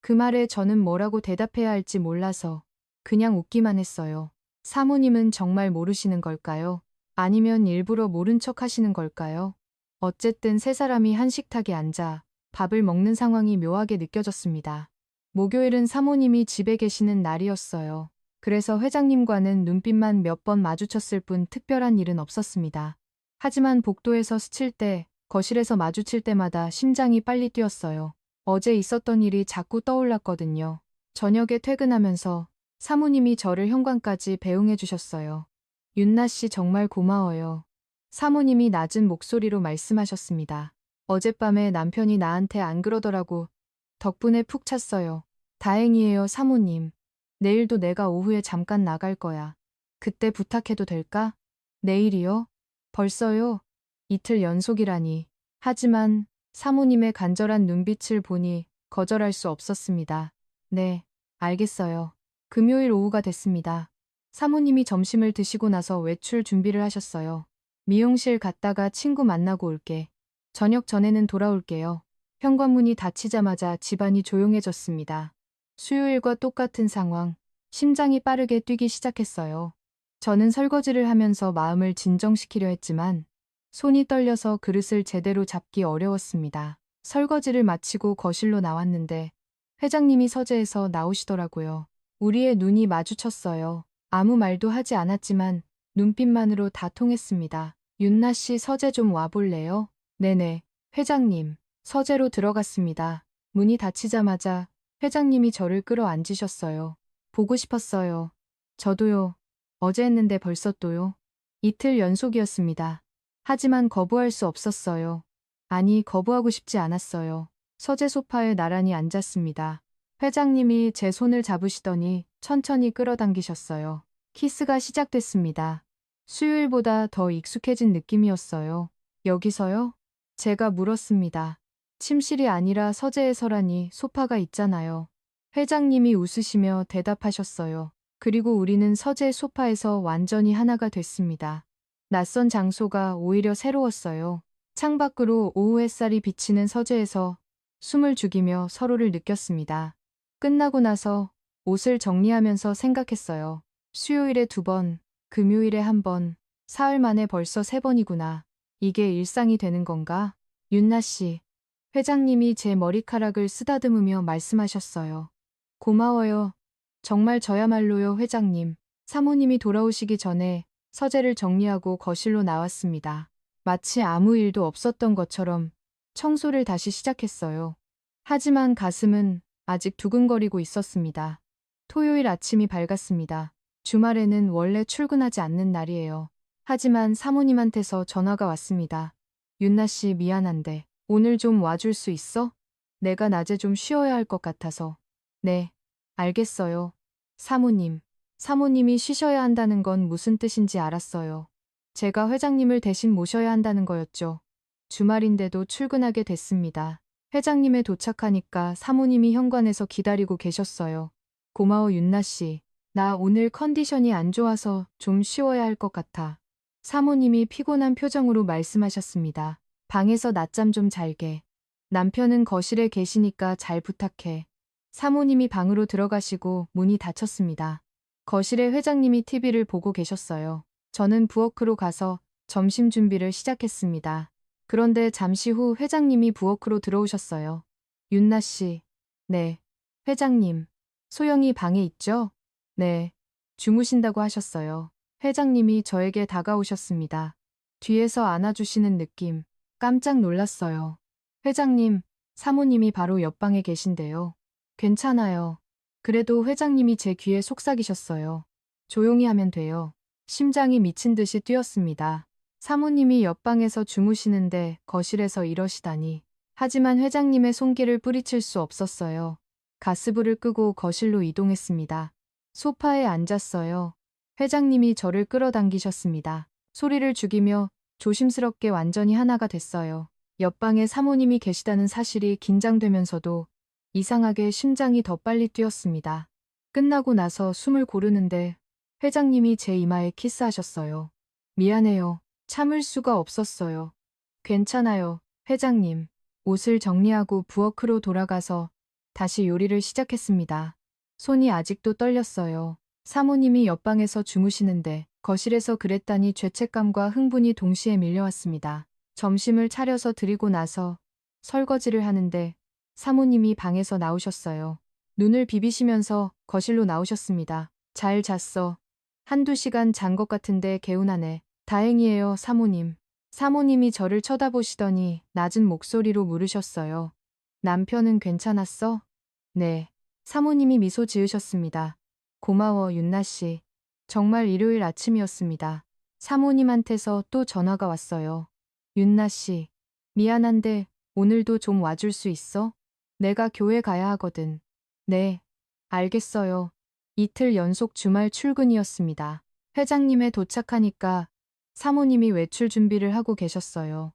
그 말에 저는 뭐라고 대답해야 할지 몰라서 그냥 웃기만 했어요. 사모님은 정말 모르시는 걸까요? 아니면 일부러 모른 척 하시는 걸까요? 어쨌든 세 사람이 한 식탁에 앉아 밥을 먹는 상황이 묘하게 느껴졌습니다. 목요일은 사모님이 집에 계시는 날이었어요. 그래서 회장님과는 눈빛만 몇 번 마주쳤을 뿐 특별한 일은 없었습니다. 하지만 복도에서 스칠 때, 거실에서 마주칠 때마다 심장이 빨리 뛰었어요. 어제 있었던 일이 자꾸 떠올랐거든요. 저녁에 퇴근하면서 사모님이 저를 현관까지 배웅해 주셨어요. 윤나 씨 정말 고마워요. 사모님이 낮은 목소리로 말씀하셨습니다. 어젯밤에 남편이 나한테 안 그러더라고. 덕분에 푹 찼어요. 다행이에요, 사모님. 내일도 내가 오후에 잠깐 나갈 거야. 그때 부탁해도 될까? 내일이요? 벌써요? 이틀 연속이라니. 하지만 사모님의 간절한 눈빛을 보니 거절할 수 없었습니다. 네, 알겠어요. 금요일 오후가 됐습니다. 사모님이 점심을 드시고 나서 외출 준비를 하셨어요. 미용실 갔다가 친구 만나고 올게. 저녁 전에는 돌아올게요. 현관문이 닫히자마자 집안이 조용해졌습니다. 수요일과 똑같은 상황. 심장이 빠르게 뛰기 시작했어요. 저는 설거지를 하면서 마음을 진정시키려 했지만 손이 떨려서 그릇을 제대로 잡기 어려웠습니다. 설거지를 마치고 거실로 나왔는데 회장님이 서재에서 나오시더라고요. 우리의 눈이 마주쳤어요. 아무 말도 하지 않았지만 눈빛만으로 다 통했습니다. 윤나 씨 서재 좀 와볼래요? 네네. 회장님. 서재로 들어갔습니다. 문이 닫히자마자 회장님이 저를 끌어안으셨어요. 보고 싶었어요. 저도요. 어제 했는데 벌써 또요. 이틀 연속이었습니다. 하지만 거부할 수 없었어요. 아니, 거부하고 싶지 않았어요. 서재 소파에 나란히 앉았습니다. 회장님이 제 손을 잡으시더니 천천히 끌어당기셨어요. 키스가 시작됐습니다. 수요일보다 더 익숙해진 느낌이었어요. 여기서요? 제가 물었습니다. 침실이 아니라 서재에서라니 소파가 있잖아요. 회장님이 웃으시며 대답하셨어요. 그리고 우리는 서재 소파에서 완전히 하나가 됐습니다. 낯선 장소가 오히려 새로웠어요. 창밖으로 오후 햇살이 비치는 서재에서 숨을 죽이며 서로를 느꼈습니다. 끝나고 나서 옷을 정리하면서 생각했어요. 수요일에 2번, 금요일에 1번, 사흘 만에 벌써 3번이구나. 이게 일상이 되는 건가? 윤나 씨, 회장님이 제 머리카락을 쓰다듬으며 말씀하셨어요. 고마워요. 정말 저야말로요, 회장님. 사모님이 돌아오시기 전에 서재를 정리하고 거실로 나왔습니다. 마치 아무 일도 없었던 것처럼 청소를 다시 시작했어요. 하지만 가슴은 아직 두근거리고 있었습니다. 토요일 아침이 밝았습니다. 주말에는 원래 출근하지 않는 날이에요. 하지만 사모님한테서 전화가 왔습니다. 윤나 씨 미안한데 오늘 좀 와줄 수 있어? 내가 낮에 좀 쉬어야 할 것 같아서. 네, 알겠어요. 사모님. 사모님이 쉬셔야 한다는 건 무슨 뜻인지 알았어요. 제가 회장님을 대신 모셔야 한다는 거였죠. 주말인데도 출근하게 됐습니다. 회장님에 도착하니까 사모님이 현관에서 기다리고 계셨어요. 고마워 윤나 씨. 나 오늘 컨디션이 안 좋아서 좀 쉬어야 할 것 같아. 사모님이 피곤한 표정으로 말씀하셨습니다. 방에서 낮잠 좀 잘게. 남편은 거실에 계시니까 잘 부탁해. 사모님이 방으로 들어가시고 문이 닫혔습니다. 거실에 회장님이 TV를 보고 계셨어요. 저는 부엌으로 가서 점심 준비를 시작했습니다. 그런데 잠시 후 회장님이 부엌으로 들어오셨어요. 윤나 씨. 네. 회장님. 소영이 방에 있죠? 네. 주무신다고 하셨어요. 회장님이 저에게 다가오셨습니다. 뒤에서 안아주시는 느낌. 깜짝 놀랐어요. 회장님, 사모님이 바로 옆방에 계신데요. 괜찮아요. 그래도 회장님이 제 귀에 속삭이셨어요. 조용히 하면 돼요. 심장이 미친 듯이 뛰었습니다. 사모님이 옆방에서 주무시는데 거실에서 이러시다니. 하지만 회장님의 손길을 뿌리칠 수 없었어요. 가스불을 끄고 거실로 이동했습니다. 소파에 앉았어요. 회장님이 저를 끌어당기셨습니다. 소리를 죽이며 조심스럽게 완전히 하나가 됐어요. 옆방에 사모님이 계시다는 사실이 긴장되면서도 이상하게 심장이 더 빨리 뛰었습니다. 끝나고 나서 숨을 고르는데 회장님이 제 이마에 키스하셨어요. 미안해요. 참을 수가 없었어요. 괜찮아요, 회장님. 옷을 정리하고 부엌으로 돌아가서 다시 요리를 시작했습니다. 손이 아직도 떨렸어요. 사모님이 옆방에서 주무시는데 거실에서 그랬다니 죄책감과 흥분이 동시에 밀려왔습니다. 점심을 차려서 드리고 나서 설거지를 하는데 사모님이 방에서 나오셨어요. 눈을 비비시면서 거실로 나오셨습니다. 잘 잤어. 한두 시간 잔 것 같은데 개운하네. 다행이에요, 사모님. 사모님이 저를 쳐다보시더니 낮은 목소리로 물으셨어요. 남편은 괜찮았어? 네. 사모님이 미소 지으셨습니다. 고마워, 윤나 씨. 정말 일요일 아침이었습니다. 사모님한테서 또 전화가 왔어요. 윤나 씨, 미안한데 오늘도 좀 와줄 수 있어? 내가 교회 가야 하거든. 네, 알겠어요. 이틀 연속 주말 출근이었습니다. 회장님에 도착하니까 사모님이 외출 준비를 하고 계셨어요.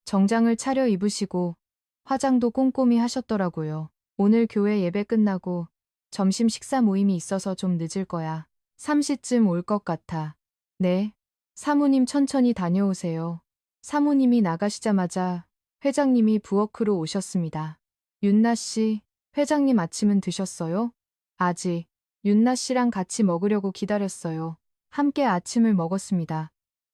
정장을 차려 입으시고 화장도 꼼꼼히 하셨더라고요. 오늘 교회 예배 끝나고 점심 식사 모임이 있어서 좀 늦을 거야. 3시쯤 올 것 같아. 네. 사모님 천천히 다녀오세요. 사모님이 나가시자마자 회장님이 부엌으로 오셨습니다. 윤나 씨, 회장님 아침은 드셨어요? 아직. 윤나 씨랑 같이 먹으려고 기다렸어요. 함께 아침을 먹었습니다.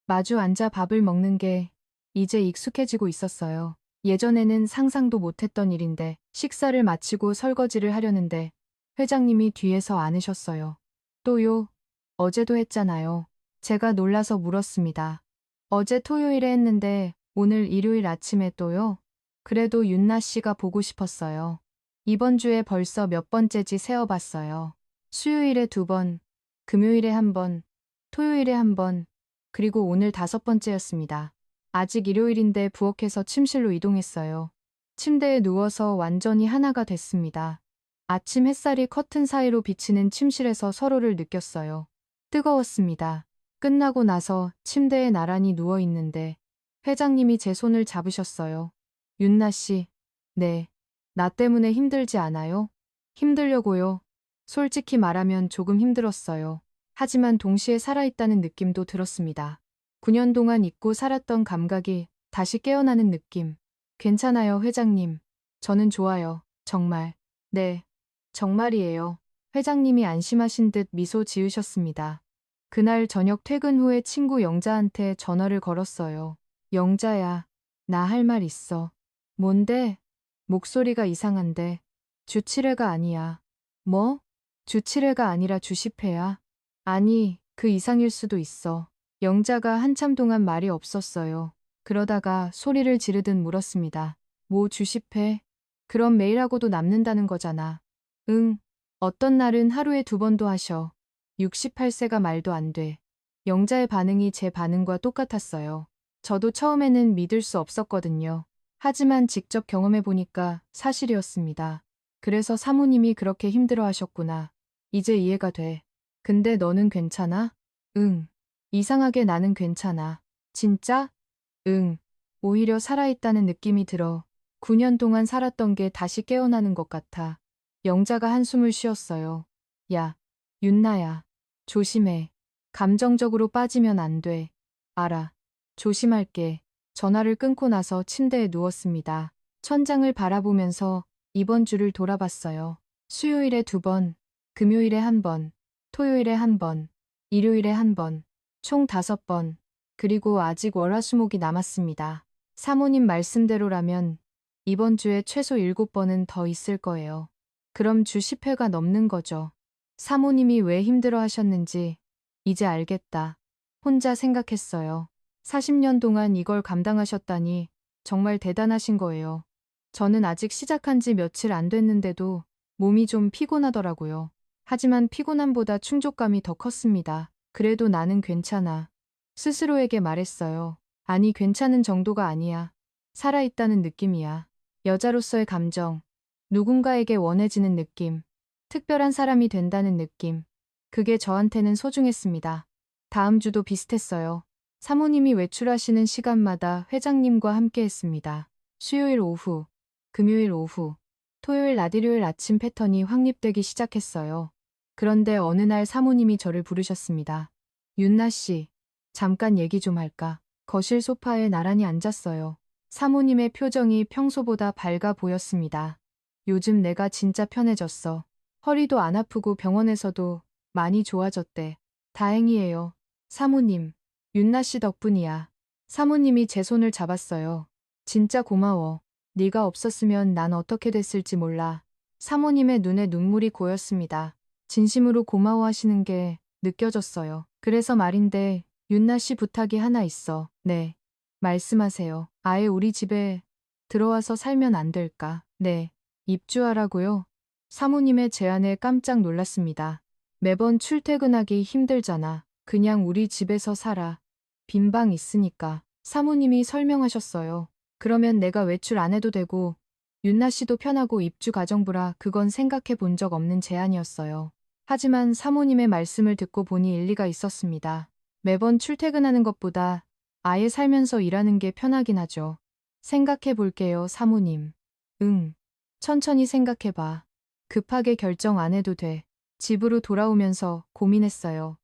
마주 앉아 밥을 먹는 게 이제 익숙해지고 있었어요. 예전에는 상상도 못했던 일인데 식사를 마치고 설거지를 하려는데 회장님이 뒤에서 안으셨어요. 또요? 어제도 했잖아요. 제가 놀라서 물었습니다. 어제 토요일에 했는데 오늘 일요일 아침에 또요? 그래도 윤나 씨가 보고 싶었어요. 이번 주에 벌써 몇 번째지 세어봤어요. 수요일에 2번, 금요일에 1번, 토요일에 1번, 그리고 오늘 5번째였습니다. 아직 일요일인데 부엌에서 침실로 이동했어요. 침대에 누워서 완전히 하나가 됐습니다. 아침 햇살이 커튼 사이로 비치는 침실에서 서로를 느꼈어요. 뜨거웠습니다. 끝나고 나서 침대에 나란히 누워 있는데 회장님이 제 손을 잡으셨어요. 윤나 씨, 네. 나 때문에 힘들지 않아요? 힘들려고요. 솔직히 말하면 조금 힘들었어요. 하지만 동시에 살아있다는 느낌도 들었습니다. 9년 동안 잊고 살았던 감각이 다시 깨어나는 느낌. 괜찮아요, 회장님. 저는 좋아요. 정말. 네. 정말이에요. 회장님이 안심하신 듯 미소 지으셨습니다. 그날 저녁 퇴근 후에 친구 영자한테 전화를 걸었어요. 영자야, 나 할 말 있어. 뭔데? 목소리가 이상한데. 주 7회가 아니야. 뭐? 주 7회가 아니라 주 10회야? 아니, 그 이상일 수도 있어. 영자가 한참 동안 말이 없었어요. 그러다가 소리를 지르듯 물었습니다. 뭐 주 10회? 그럼 매일 하고도 남는다는 거잖아. 응. 어떤 날은 하루에 2번도 하셔. 68세가 말도 안 돼. 영자의 반응이 제 반응과 똑같았어요. 저도 처음에는 믿을 수 없었거든요. 하지만 직접 경험해보니까 사실이었습니다. 그래서 사모님이 그렇게 힘들어 하셨구나. 이제 이해가 돼. 근데 너는 괜찮아? 응. 이상하게 나는 괜찮아. 진짜? 응. 오히려 살아있다는 느낌이 들어. 9년 동안 살았던 게 다시 깨어나는 것 같아. 영자가 한숨을 쉬었어요. 야, 윤나야. 조심해. 감정적으로 빠지면 안 돼. 알아. 조심할게. 전화를 끊고 나서 침대에 누웠습니다. 천장을 바라보면서 이번 주를 돌아봤어요. 수요일에 2번, 금요일에 1번, 토요일에 1번, 일요일에 1번, 총 5번, 그리고 아직 월화수목이 남았습니다. 사모님 말씀대로라면 이번 주에 최소 7번은 더 있을 거예요. 그럼 주 10회가 넘는 거죠. 사모님이 왜 힘들어 하셨는지 이제 알겠다. 혼자 생각했어요. 40년 동안 이걸 감당하셨다니 정말 대단하신 거예요. 저는 아직 시작한 지 며칠 안 됐는데도 몸이 좀 피곤하더라고요. 하지만 피곤함보다 충족감이 더 컸습니다. 그래도 나는 괜찮아. 스스로에게 말했어요. 아니, 괜찮은 정도가 아니야. 살아있다는 느낌이야. 여자로서의 감정. 누군가에게 원해지는 느낌. 특별한 사람이 된다는 느낌. 그게 저한테는 소중했습니다. 다음 주도 비슷했어요. 사모님이 외출하시는 시간마다 회장님과 함께 했습니다. 수요일 오후, 금요일 오후, 토요일 낮 일요일 아침 패턴이 확립되기 시작했어요. 그런데 어느 날 사모님이 저를 부르셨습니다. 윤나 씨, 잠깐 얘기 좀 할까? 거실 소파에 나란히 앉았어요. 사모님의 표정이 평소보다 밝아 보였습니다. 요즘 내가 진짜 편해졌어. 허리도 안 아프고 병원에서도 많이 좋아졌대. 다행이에요. 사모님, 윤나 씨 덕분이야. 사모님이 제 손을 잡았어요. 진짜 고마워. 네가 없었으면 난 어떻게 됐을지 몰라. 사모님의 눈에 눈물이 고였습니다. 진심으로 고마워하시는 게 느껴졌어요. 그래서 말인데 윤나 씨 부탁이 하나 있어. 네. 말씀하세요. 아예 우리 집에 들어와서 살면 안 될까? 네. 입주하라고요? 사모님의 제안에 깜짝 놀랐습니다. 매번 출퇴근하기 힘들잖아. 그냥 우리 집에서 살아. 빈 방 있으니까. 사모님이 설명하셨어요. 그러면 내가 외출 안 해도 되고 윤나 씨도 편하고 입주 가정부라 그건 생각해 본 적 없는 제안이었어요. 하지만 사모님의 말씀을 듣고 보니 일리가 있었습니다. 매번 출퇴근하는 것보다 아예 살면서 일하는 게 편하긴 하죠. 생각해 볼게요, 사모님. 응. 천천히 생각해봐. 급하게 결정 안 해도 돼. 집으로 돌아오면서 고민했어요.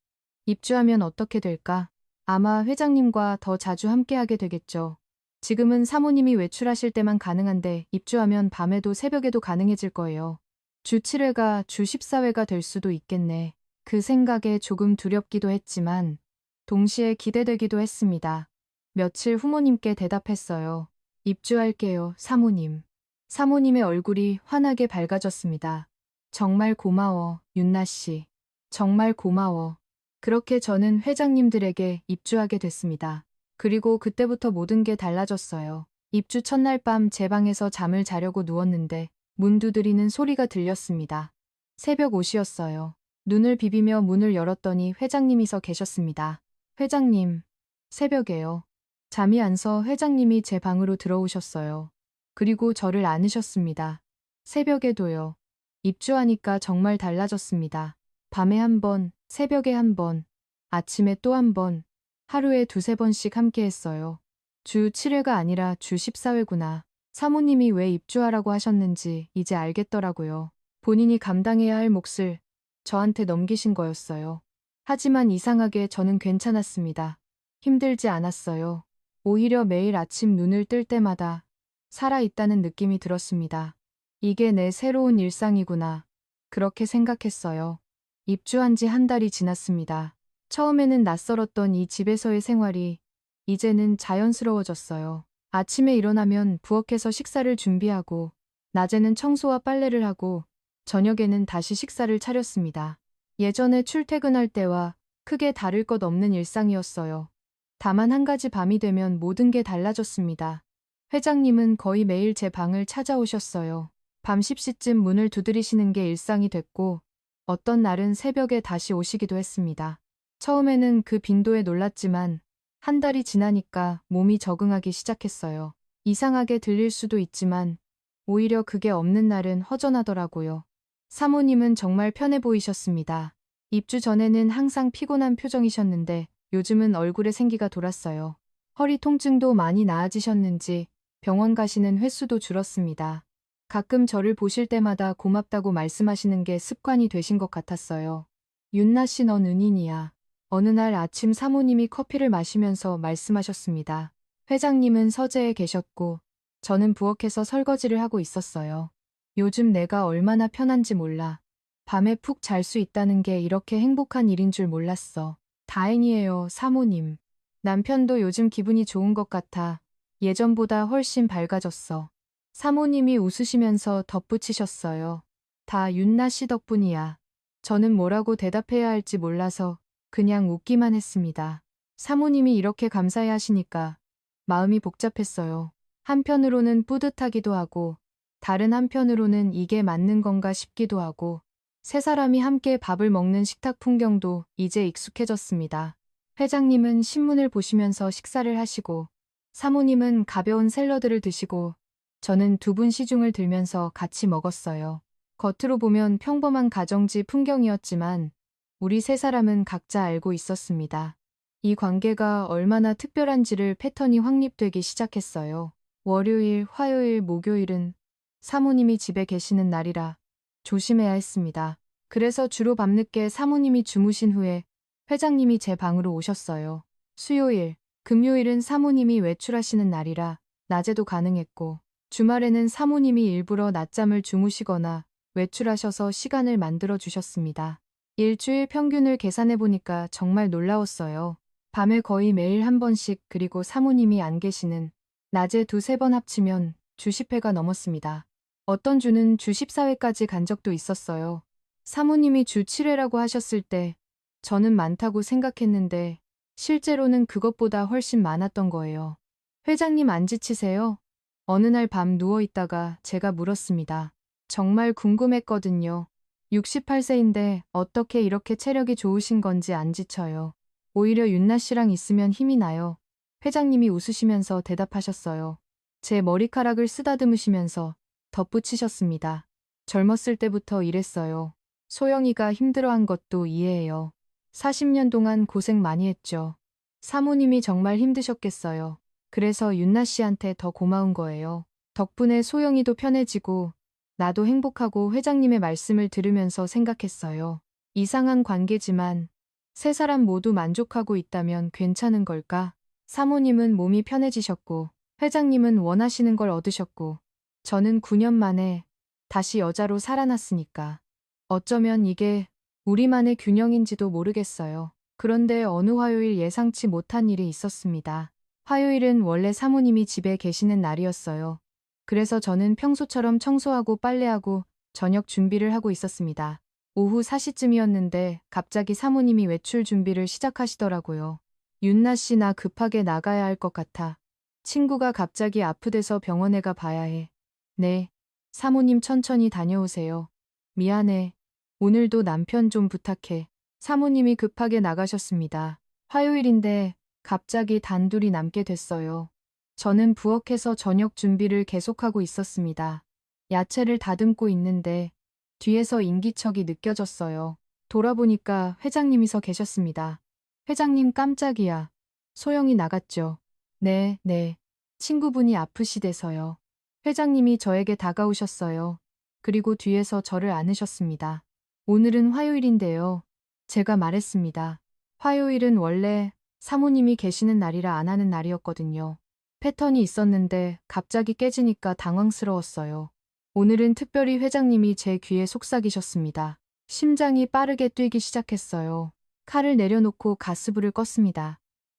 입주하면 어떻게 될까? 아마 회장님과 더 자주 함께하게 되겠죠. 지금은 사모님이 외출하실 때만 가능한데 입주하면 밤에도 새벽에도 가능해질 거예요. 주 7회가 주 14회가 될 수도 있겠네. 그 생각에 조금 두렵기도 했지만 동시에 기대되기도 했습니다. 며칠 후모님께 대답했어요. 입주할게요, 사모님. 사모님의 얼굴이 환하게 밝아졌습니다. 정말 고마워, 윤나 씨. 정말 고마워. 그렇게 저는 회장님들에게 입주하게 됐습니다. 그리고 그때부터 모든 게 달라졌어요. 입주 첫날 밤 제 방에서 잠을 자려고 누웠는데 문 두드리는 소리가 들렸습니다. 새벽 5시였어요. 눈을 비비며 문을 열었더니 회장님이 서 계셨습니다. 회장님, 새벽에요. 잠이 안 서 회장님이 제 방으로 들어오셨어요. 그리고 저를 안으셨습니다. 새벽에도요. 입주하니까 정말 달라졌습니다. 밤에 한 번, 새벽에 한 번, 아침에 또 한 번, 하루에 두세 번씩 함께 했어요. 주 7회가 아니라 주 14회구나. 사모님이 왜 입주하라고 하셨는지 이제 알겠더라고요. 본인이 감당해야 할 몫을 저한테 넘기신 거였어요. 하지만 이상하게 저는 괜찮았습니다. 힘들지 않았어요. 오히려 매일 아침 눈을 뜰 때마다 살아있다는 느낌이 들었습니다. 이게 내 새로운 일상이구나. 그렇게 생각했어요. 입주한 지 한 달이 지났습니다. 처음에는 낯설었던 이 집에서의 생활이 이제는 자연스러워졌어요. 아침에 일어나면 부엌에서 식사를 준비하고 낮에는 청소와 빨래를 하고 저녁에는 다시 식사를 차렸습니다. 예전에 출퇴근할 때와 크게 다를 것 없는 일상이었어요. 다만 한 가지 밤이 되면 모든 게 달라졌습니다. 회장님은 거의 매일 제 방을 찾아오셨어요. 밤 10시쯤 문을 두드리시는 게 일상이 됐고 어떤 날은 새벽에 다시 오시기도 했습니다. 처음에는 그 빈도에 놀랐지만 한 달이 지나니까 몸이 적응하기 시작했어요. 이상하게 들릴 수도 있지만 오히려 그게 없는 날은 허전하더라고요. 사모님은 정말 편해 보이셨습니다. 입주 전에는 항상 피곤한 표정이셨는데 요즘은 얼굴에 생기가 돌았어요. 허리 통증도 많이 나아지셨는지 병원 가시는 횟수도 줄었습니다. 가끔 저를 보실 때마다 고맙다고 말씀하시는 게 습관이 되신 것 같았어요. 윤나 씨 넌 은인이야. 어느 날 아침 사모님이 커피를 마시면서 말씀하셨습니다. 회장님은 서재에 계셨고 저는 부엌에서 설거지를 하고 있었어요. 요즘 내가 얼마나 편한지 몰라. 밤에 푹 잘 수 있다는 게 이렇게 행복한 일인 줄 몰랐어. 다행이에요, 사모님. 남편도 요즘 기분이 좋은 것 같아. 예전보다 훨씬 밝아졌어. 사모님이 웃으시면서 덧붙이셨어요. 다 윤나 씨 덕분이야. 저는 뭐라고 대답해야 할지 몰라서 그냥 웃기만 했습니다. 사모님이 이렇게 감사해 하시니까 마음이 복잡했어요. 한편으로는 뿌듯하기도 하고 다른 한편으로는 이게 맞는 건가 싶기도 하고 세 사람이 함께 밥을 먹는 식탁 풍경도 이제 익숙해졌습니다. 회장님은 신문을 보시면서 식사를 하시고 사모님은 가벼운 샐러드를 드시고 저는 두 분 시중을 들면서 같이 먹었어요. 겉으로 보면 평범한 가정지 풍경이었지만 우리 세 사람은 각자 알고 있었습니다. 이 관계가 얼마나 특별한지를 패턴이 확립되기 시작했어요. 월요일, 화요일, 목요일은 사모님이 집에 계시는 날이라 조심해야 했습니다. 그래서 주로 밤늦게 사모님이 주무신 후에 회장님이 제 방으로 오셨어요. 수요일, 금요일은 사모님이 외출하시는 날이라 낮에도 가능했고 주말에는 사모님이 일부러 낮잠을 주무시거나 외출하셔서 시간을 만들어 주셨습니다. 일주일 평균을 계산해 보니까 정말 놀라웠어요. 밤에 거의 매일 한 번씩, 그리고 사모님이 안 계시는 낮에 두세 번 합치면 주 10회가 넘었습니다. 어떤 주는 주 14회까지 간 적도 있었어요. 사모님이 주 7회라고 하셨을 때 저는 많다고 생각했는데 실제로는 그것보다 훨씬 많았던 거예요. 회장님 안 지치세요? 어느 날 밤 누워 있다가 제가 물었습니다. 정말 궁금했거든요. 68세인데 어떻게 이렇게 체력이 좋으신 건지 안 지쳐요. 오히려 윤나 씨랑 있으면 힘이 나요. 회장님이 웃으시면서 대답하셨어요. 제 머리카락을 쓰다듬으시면서 덧붙이셨습니다. 젊었을 때부터 이랬어요. 소영이가 힘들어한 것도 이해해요. 40년 동안 고생 많이 했죠. 사모님이 정말 힘드셨겠어요. 그래서 윤나 씨한테 더 고마운 거예요. 덕분에 소영이도 편해지고 나도 행복하고. 회장님의 말씀을 들으면서 생각했어요. 이상한 관계지만 세 사람 모두 만족하고 있다면 괜찮은 걸까? 사모님은 몸이 편해지셨고 회장님은 원하시는 걸 얻으셨고 저는 9년 만에 다시 여자로 살아났으니까. 어쩌면 이게 우리만의 균형인지도 모르겠어요. 그런데 어느 화요일 예상치 못한 일이 있었습니다. 화요일은 원래 사모님이 집에 계시는 날이었어요. 그래서 저는 평소처럼 청소하고 빨래하고 저녁 준비를 하고 있었습니다. 오후 4시쯤이었는데 갑자기 사모님이 외출 준비를 시작하시더라고요. 윤나 씨, 나 급하게 나가야 할 것 같아. 친구가 갑자기 아프대서 병원에 가 봐야 해. 네. 사모님 천천히 다녀오세요. 미안해. 오늘도 남편 좀 부탁해. 사모님이 급하게 나가셨습니다. 화요일인데 갑자기 단둘이 남게 됐어요. 저는 부엌에서 저녁 준비를 계속하고 있었습니다. 야채를 다듬고 있는데 뒤에서 인기척이 느껴졌어요. 돌아보니까 회장님이 서 계셨습니다. 회장님, 깜짝이야. 소영이 나갔죠? 네, 네. 친구분이 아프시대서요. 회장님이 저에게 다가오셨어요. 그리고 뒤에서 저를 안으셨습니다. 오늘은 화요일인데요. 제가 말했습니다. 화요일은 원래 사모님이 계시는 날이라 안 하는 날이었거든요. 패턴이 있었는데 갑자기 깨지니까 당황스러웠어요. 오늘은 특별히 회장님이 제 귀에 속삭이셨습니다. 심장이 빠르게 뛰기 시작했어요. 칼을 내려놓고 가스불을 껐습니다.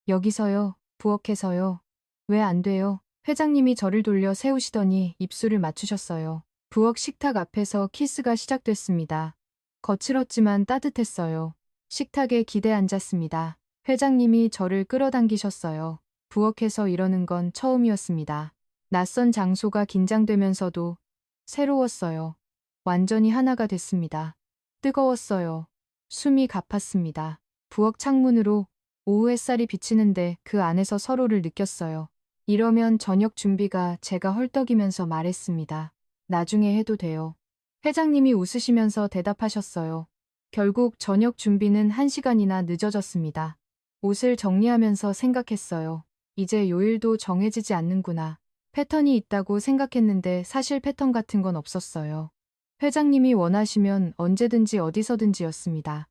여기서요, 부엌에서요. 왜 안 돼요? 회장님이 저를 돌려 세우시더니 입술을 맞추셨어요. 부엌 식탁 앞에서 키스가 시작됐습니다. 거칠었지만 따뜻했어요. 식탁에 기대 앉았습니다. 회장님이 저를 끌어당기셨어요. 부엌에서 이러는 건 처음이었습니다. 낯선 장소가 긴장되면서도 새로웠어요. 완전히 하나가 됐습니다. 뜨거웠어요. 숨이 가팠습니다. 부엌 창문으로 오후 햇살이 비치는데 그 안에서 서로를 느꼈어요. 이러면 저녁 준비가. 제가 헐떡이면서 말했습니다. 나중에 해도 돼요. 회장님이 웃으시면서 대답하셨어요. 결국 저녁 준비는 1시간이나 늦어졌습니다. 옷을 정리하면서 생각했어요. 이제 요일도 정해지지 않는구나. 패턴이 있다고 생각했는데 사실 패턴 같은 건 없었어요. 회장님이 원하시면 언제든지 어디서든지였습니다.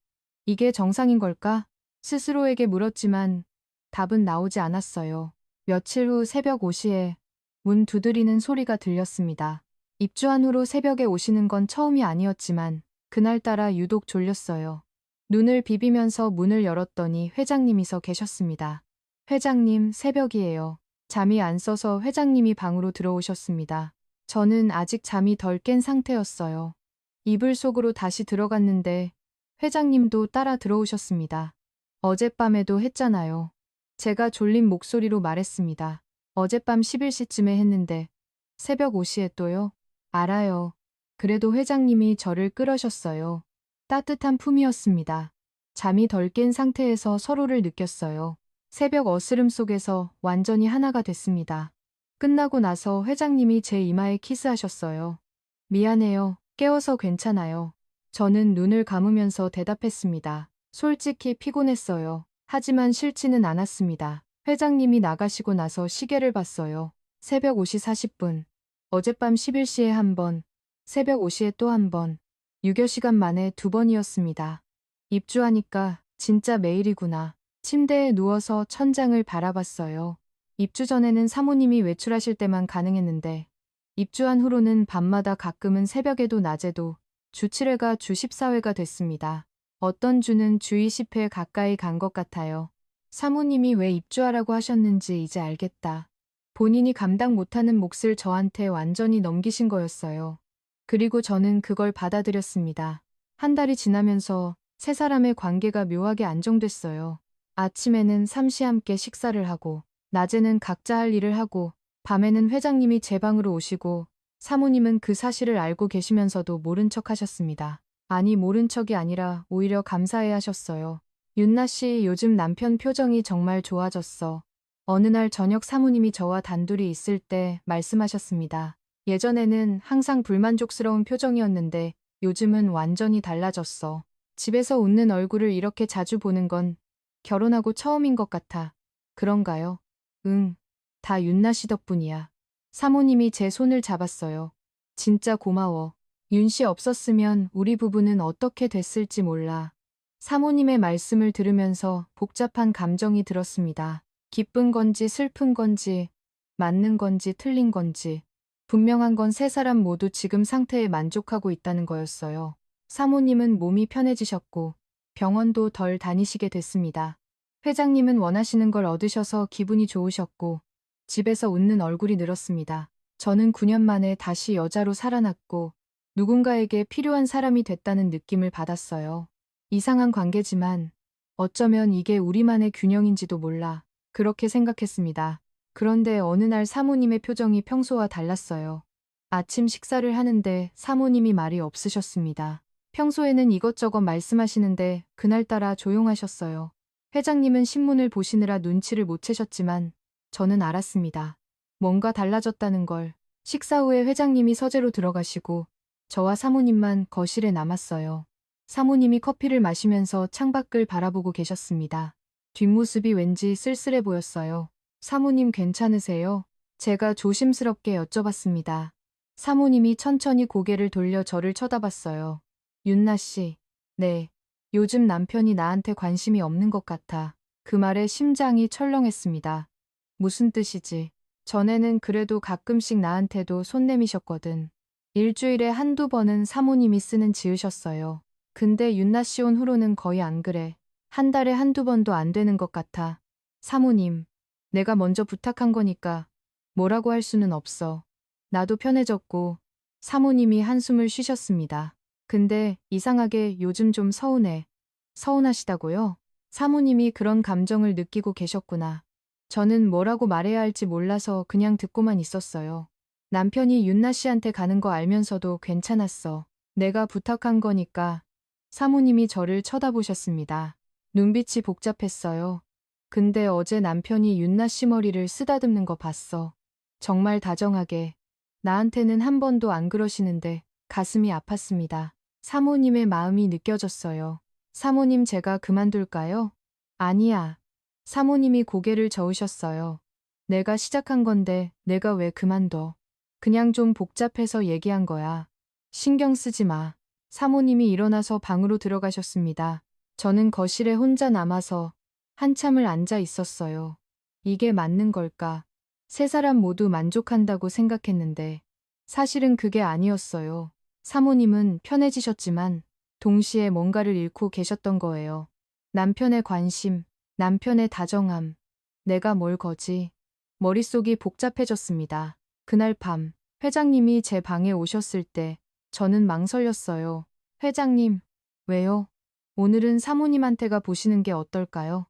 이게 정상인 걸까? 스스로에게 물었지만 답은 나오지 않았어요. 며칠 후 새벽 5시에 문 두드리는 소리가 들렸습니다. 입주한 후로 새벽에 오시는 건 처음이 아니었지만 그날따라 유독 졸렸어요. 눈을 비비면서 문을 열었더니 회장님이 서 계셨습니다. 회장님, 새벽이에요. 잠이 안 써서 회장님이 방으로 들어오셨습니다. 저는 아직 잠이 덜 깬 상태였어요. 이불 속으로 다시 들어갔는데 회장님도 따라 들어오셨습니다. 어젯밤에도 했잖아요. 제가 졸린 목소리로 말했습니다. 어젯밤 11시쯤에 했는데 새벽 5시에 또요? 알아요. 그래도 회장님이 저를 끌으셨어요. 따뜻한 품이었습니다. 잠이 덜 깬 상태에서 서로를 느꼈어요. 새벽 어스름 속에서 완전히 하나가 됐습니다. 끝나고 나서 회장님이 제 이마에 키스하셨어요. 미안해요. 깨워서 괜찮아요. 저는 눈을 감으면서 대답했습니다. 솔직히 피곤했어요. 하지만 싫지는 않았습니다. 회장님이 나가시고 나서 시계를 봤어요. 새벽 5시 40분. 어젯밤 11시에 한 번, 새벽 5시에 또 한 번. 6여 시간 만에 2번이었습니다. 입주하니까 진짜 매일이구나. 침대에 누워서 천장을 바라봤어요. 입주 전에는 사모님이 외출하실 때만 가능했는데 입주한 후로는 밤마다 가끔은 새벽에도 낮에도 주 7회가 주 14회가 됐습니다. 어떤 주는 주 20회 가까이 간 것 같아요. 사모님이 왜 입주하라고 하셨는지 이제 알겠다. 본인이 감당 못하는 몫을 저한테 완전히 넘기신 거였어요. 그리고 저는 그걸 받아들였습니다. 한 달이 지나면서 세 사람의 관계가 묘하게 안정됐어요. 아침에는 삼시 함께 식사를 하고, 낮에는 각자 할 일을 하고, 밤에는 회장님이 제 방으로 오시고, 사모님은 그 사실을 알고 계시면서도 모른 척 하셨습니다. 아니, 모른 척이 아니라 오히려 감사해 하셨어요. 윤나 씨, 요즘 남편 표정이 정말 좋아졌어. 어느 날 저녁 사모님이 저와 단둘이 있을 때 말씀하셨습니다. 예전에는 항상 불만족스러운 표정이었는데 요즘은 완전히 달라졌어. 집에서 웃는 얼굴을 이렇게 자주 보는 건 결혼하고 처음인 것 같아. 그런가요? 응, 다 윤나 씨 덕분이야. 사모님이 제 손을 잡았어요. 진짜 고마워. 윤 씨 없었으면 우리 부부는 어떻게 됐을지 몰라. 사모님의 말씀을 들으면서 복잡한 감정이 들었습니다. 기쁜 건지 슬픈 건지, 맞는 건지 틀린 건지. 분명한 건 세 사람 모두 지금 상태에 만족하고 있다는 거였어요. 사모님은 몸이 편해지셨고, 병원도 덜 다니시게 됐습니다. 회장님은 원하시는 걸 얻으셔서 기분이 좋으셨고, 집에서 웃는 얼굴이 늘었습니다. 저는 9년 만에 다시 여자로 살아났고, 누군가에게 필요한 사람이 됐다는 느낌을 받았어요. 이상한 관계지만, 어쩌면 이게 우리만의 균형인지도 몰라. 그렇게 생각했습니다. 그런데 어느 날 사모님의 표정이 평소와 달랐어요. 아침 식사를 하는데 사모님이 말이 없으셨습니다. 평소에는 이것저것 말씀하시는데 그날따라 조용하셨어요. 회장님은 신문을 보시느라 눈치를 못 채셨지만 저는 알았습니다. 뭔가 달라졌다는 걸. 식사 후에 회장님이 서재로 들어가시고 저와 사모님만 거실에 남았어요. 사모님이 커피를 마시면서 창밖을 바라보고 계셨습니다. 뒷모습이 왠지 쓸쓸해 보였어요. 사모님 괜찮으세요? 제가 조심스럽게 여쭤봤습니다. 사모님이 천천히 고개를 돌려 저를 쳐다봤어요. 윤나 씨, 네. 요즘 남편이 나한테 관심이 없는 것 같아. 그 말에 심장이 철렁했습니다. 무슨 뜻이지? 전에는 그래도 가끔씩 나한테도 손 내미셨거든. 일주일에 한두 번은 사모님이 쓰는 지으셨어요. 근데 윤나 씨 온 후로는 거의 안 그래. 한 달에 한두 번도 안 되는 것 같아. 사모님, 내가 먼저 부탁한 거니까 뭐라고 할 수는 없어. 나도 편해졌고 사모님이 한숨을 쉬셨습니다. 근데 이상하게 요즘 좀 서운해. 서운하시다고요? 사모님이 그런 감정을 느끼고 계셨구나. 저는 뭐라고 말해야 할지 몰라서 그냥 듣고만 있었어요. 남편이 윤나 씨한테 가는 거 알면서도 괜찮았어. 내가 부탁한 거니까. 사모님이 저를 쳐다보셨습니다. 눈빛이 복잡했어요. 근데 어제 남편이 윤나 씨 머리를 쓰다듬는 거 봤어. 정말 다정하게. 나한테는 한 번도 안 그러시는데 가슴이 아팠습니다. 사모님의 마음이 느껴졌어요. 사모님 제가 그만둘까요? 아니야. 사모님이 고개를 저으셨어요. 내가 시작한 건데 내가 왜 그만둬. 그냥 좀 복잡해서 얘기한 거야. 신경 쓰지 마. 사모님이 일어나서 방으로 들어가셨습니다. 저는 거실에 혼자 남아서 한참을 앉아 있었어요. 이게 맞는 걸까? 세 사람 모두 만족한다고 생각했는데 사실은 그게 아니었어요. 사모님은 편해지셨지만 동시에 뭔가를 잃고 계셨던 거예요. 남편의 관심, 남편의 다정함, 내가 뭘 거지? 머릿속이 복잡해졌습니다. 그날 밤, 회장님이 제 방에 오셨을 때 저는 망설였어요. 회장님, 왜요? 오늘은 사모님한테가 보시는 게 어떨까요?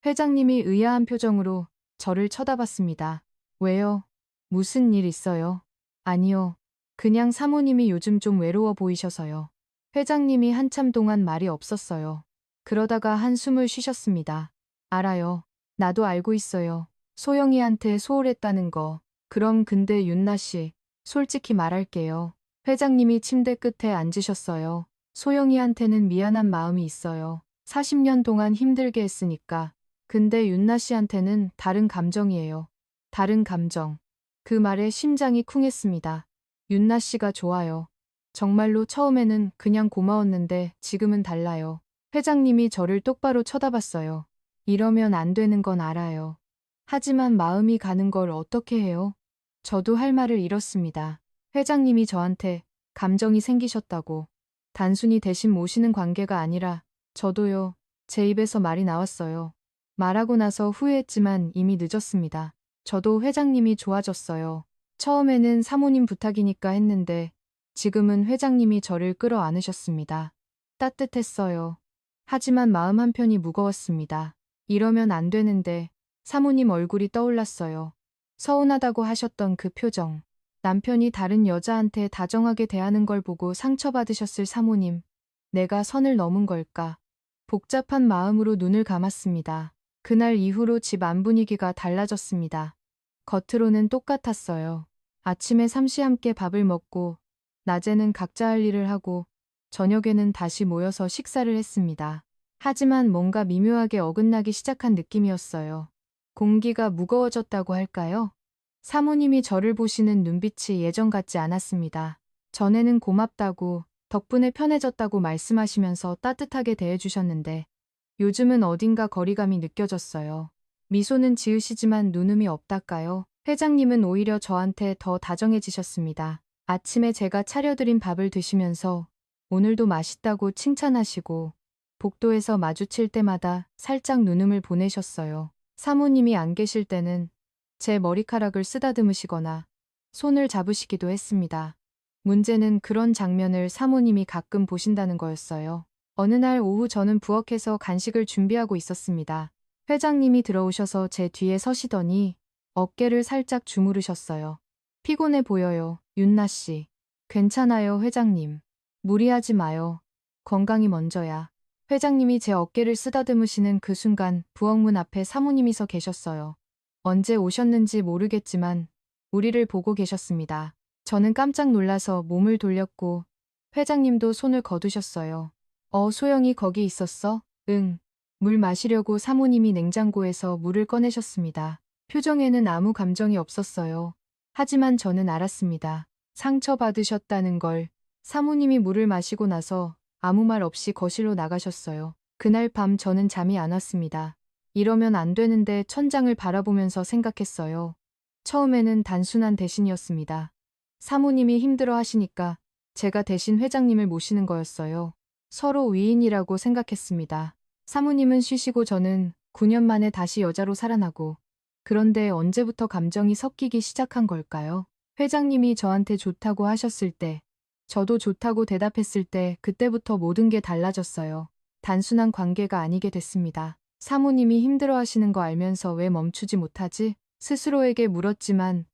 회장님이 의아한 표정으로 저를 쳐다봤습니다. 왜요? 무슨 일 있어요? 아니요. 그냥 사모님이 요즘 좀 외로워 보이셔서요. 회장님이 한참 동안 말이 없었어요. 그러다가 한숨을 쉬셨습니다. 알아요. 나도 알고 있어요. 소영이한테 소홀했다는 거. 그럼 근데 윤나 씨, 솔직히 말할게요. 회장님이 침대 끝에 앉으셨어요. 소영이한테는 미안한 마음이 있어요. 40년 동안 힘들게 했으니까. 근데 윤나 씨한테는 다른 감정이에요. 다른 감정. 그 말에 심장이 쿵했습니다. 윤나 씨가 좋아요. 정말로 처음에는 그냥 고마웠는데 지금은 달라요. 회장님이 저를 똑바로 쳐다봤어요. 이러면 안 되는 건 알아요. 하지만 마음이 가는 걸 어떻게 해요? 저도 할 말을 잃었습니다. 회장님이 저한테 감정이 생기셨다고. 단순히 대신 모시는 관계가 아니라 저도요. 제 입에서 말이 나왔어요. 말하고 나서 후회했지만 이미 늦었습니다. 저도 회장님이 좋아졌어요. 처음에는 사모님 부탁이니까 했는데 지금은 회장님이 저를 끌어안으셨습니다. 따뜻했어요. 하지만 마음 한편이 무거웠습니다. 이러면 안 되는데 사모님 얼굴이 떠올랐어요. 서운하다고 하셨던 그 표정. 남편이 다른 여자한테 다정하게 대하는 걸 보고 상처받으셨을 사모님. 내가 선을 넘은 걸까? 복잡한 마음으로 눈을 감았습니다. 그날 이후로 집 안 분위기가 달라졌습니다. 겉으로는 똑같았어요. 아침에 삼시 함께 밥을 먹고, 낮에는 각자 할 일을 하고, 저녁에는 다시 모여서 식사를 했습니다. 하지만 뭔가 미묘하게 어긋나기 시작한 느낌이었어요. 공기가 무거워졌다고 할까요? 사모님이 저를 보시는 눈빛이 예전 같지 않았습니다. 전에는 고맙다고, 덕분에 편해졌다고 말씀하시면서 따뜻하게 대해주셨는데, 요즘은 어딘가 거리감이 느껴졌어요. 미소는 지으시지만 눈음이 없달까요? 회장님은 오히려 저한테 더 다정해지셨습니다. 아침에 제가 차려드린 밥을 드시면서 오늘도 맛있다고 칭찬하시고 복도에서 마주칠 때마다 살짝 눈음을 보내셨어요. 사모님이 안 계실 때는 제 머리카락을 쓰다듬으시거나 손을 잡으시기도 했습니다. 문제는 그런 장면을 사모님이 가끔 보신다는 거였어요. 어느 날 오후 저는 부엌에서 간식을 준비하고 있었습니다. 회장님이 들어오셔서 제 뒤에 서시더니 어깨를 살짝 주무르셨어요. 피곤해 보여요, 윤나 씨. 괜찮아요, 회장님. 무리하지 마요. 건강이 먼저야. 회장님이 제 어깨를 쓰다듬으시는 그 순간 부엌문 앞에 사모님이 서 계셨어요. 언제 오셨는지 모르겠지만 우리를 보고 계셨습니다. 저는 깜짝 놀라서 몸을 돌렸고 회장님도 손을 거두셨어요. 소영이 거기 있었어? 응. 물 마시려고 사모님이 냉장고에서 물을 꺼내셨습니다. 표정에는 아무 감정이 없었어요. 하지만 저는 알았습니다. 상처받으셨다는 걸. 사모님이 물을 마시고 나서 아무 말 없이 거실로 나가셨어요. 그날 밤 저는 잠이 안 왔습니다. 이러면 안 되는데 천장을 바라보면서 생각했어요. 처음에는 단순한 대신이었습니다. 사모님이 힘들어 하시니까 제가 대신 회장님을 모시는 거였어요. 서로 위인이라고 생각했습니다. 사모님은 쉬시고 저는 9년 만에 다시 여자로 살아나고, 그런데 언제부터 감정이 섞이기 시작한 걸까요? 회장님이 저한테 좋다고 하셨을 때, 저도 좋다고 대답했을 때 그때부터 모든 게 달라졌어요. 단순한 관계가 아니게 됐습니다. 사모님이 힘들어 하시는 거 알면서 왜 멈추지 못하지? 스스로에게 물었지만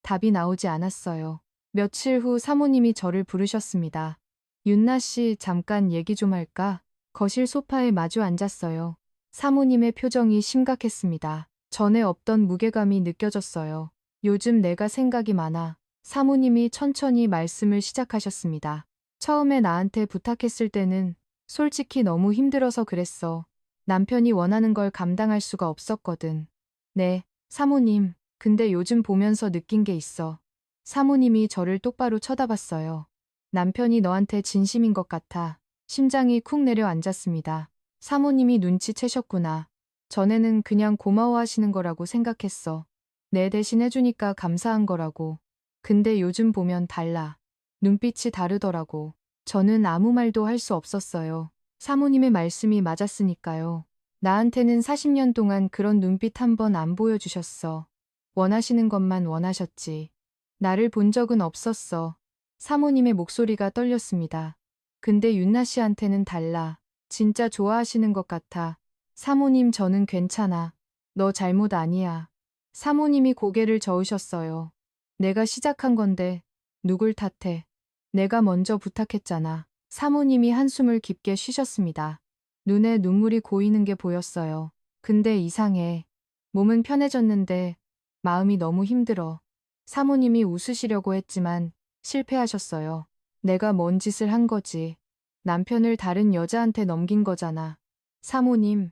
답이 나오지 않았어요. 며칠 후 사모님이 저를 부르셨습니다. 윤나 씨, 잠깐 얘기 좀 할까? 거실 소파에 마주 앉았어요. 사모님의 표정이 심각했습니다. 전에 없던 무게감이 느껴졌어요. 요즘 내가 생각이 많아. 사모님이 천천히 말씀을 시작하셨습니다. 처음에 나한테 부탁했을 때는 솔직히 너무 힘들어서 그랬어. 남편이 원하는 걸 감당할 수가 없었거든. 네, 사모님. 근데 요즘 보면서 느낀 게 있어. 사모님이 저를 똑바로 쳐다봤어요. 남편이 너한테 진심인 것 같아. 심장이 쿵 내려앉았습니다. 사모님이 눈치채셨구나. 전에는 그냥 고마워하시는 거라고 생각했어. 내 대신 해주니까 감사한 거라고. 근데 요즘 보면 달라. 눈빛이 다르더라고. 저는 아무 말도 할 수 없었어요. 사모님의 말씀이 맞았으니까요. 나한테는 40년 동안 그런 눈빛 한 번 안 보여주셨어. 원하시는 것만 원하셨지. 나를 본 적은 없었어. 사모님의 목소리가 떨렸습니다. 근데 윤나 씨한테는 달라. 진짜 좋아하시는 것 같아. 사모님, 저는 괜찮아. 너 잘못 아니야. 사모님이 고개를 저으셨어요. 내가 시작한 건데 누굴 탓해. 내가 먼저 부탁했잖아. 사모님이 한숨을 깊게 쉬셨습니다. 눈에 눈물이 고이는 게 보였어요. 근데 이상해. 몸은 편해졌는데 마음이 너무 힘들어. 사모님이 웃으시려고 했지만 실패하셨어요. 내가 뭔 짓을 한 거지. 남편을 다른 여자한테 넘긴 거잖아. 사모님,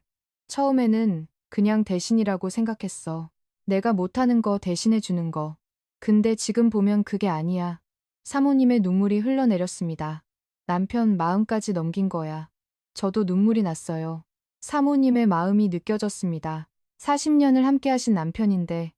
처음에는 그냥 대신이라고 생각했어. 내가 못하는 거 대신해 주는 거. 근데 지금 보면 그게 아니야. 사모님의 눈물이 흘러내렸습니다. 남편 마음까지 넘긴 거야. 저도 눈물이 났어요. 사모님의 마음이 느껴졌습니다. 40년을 함께 하신 남편인데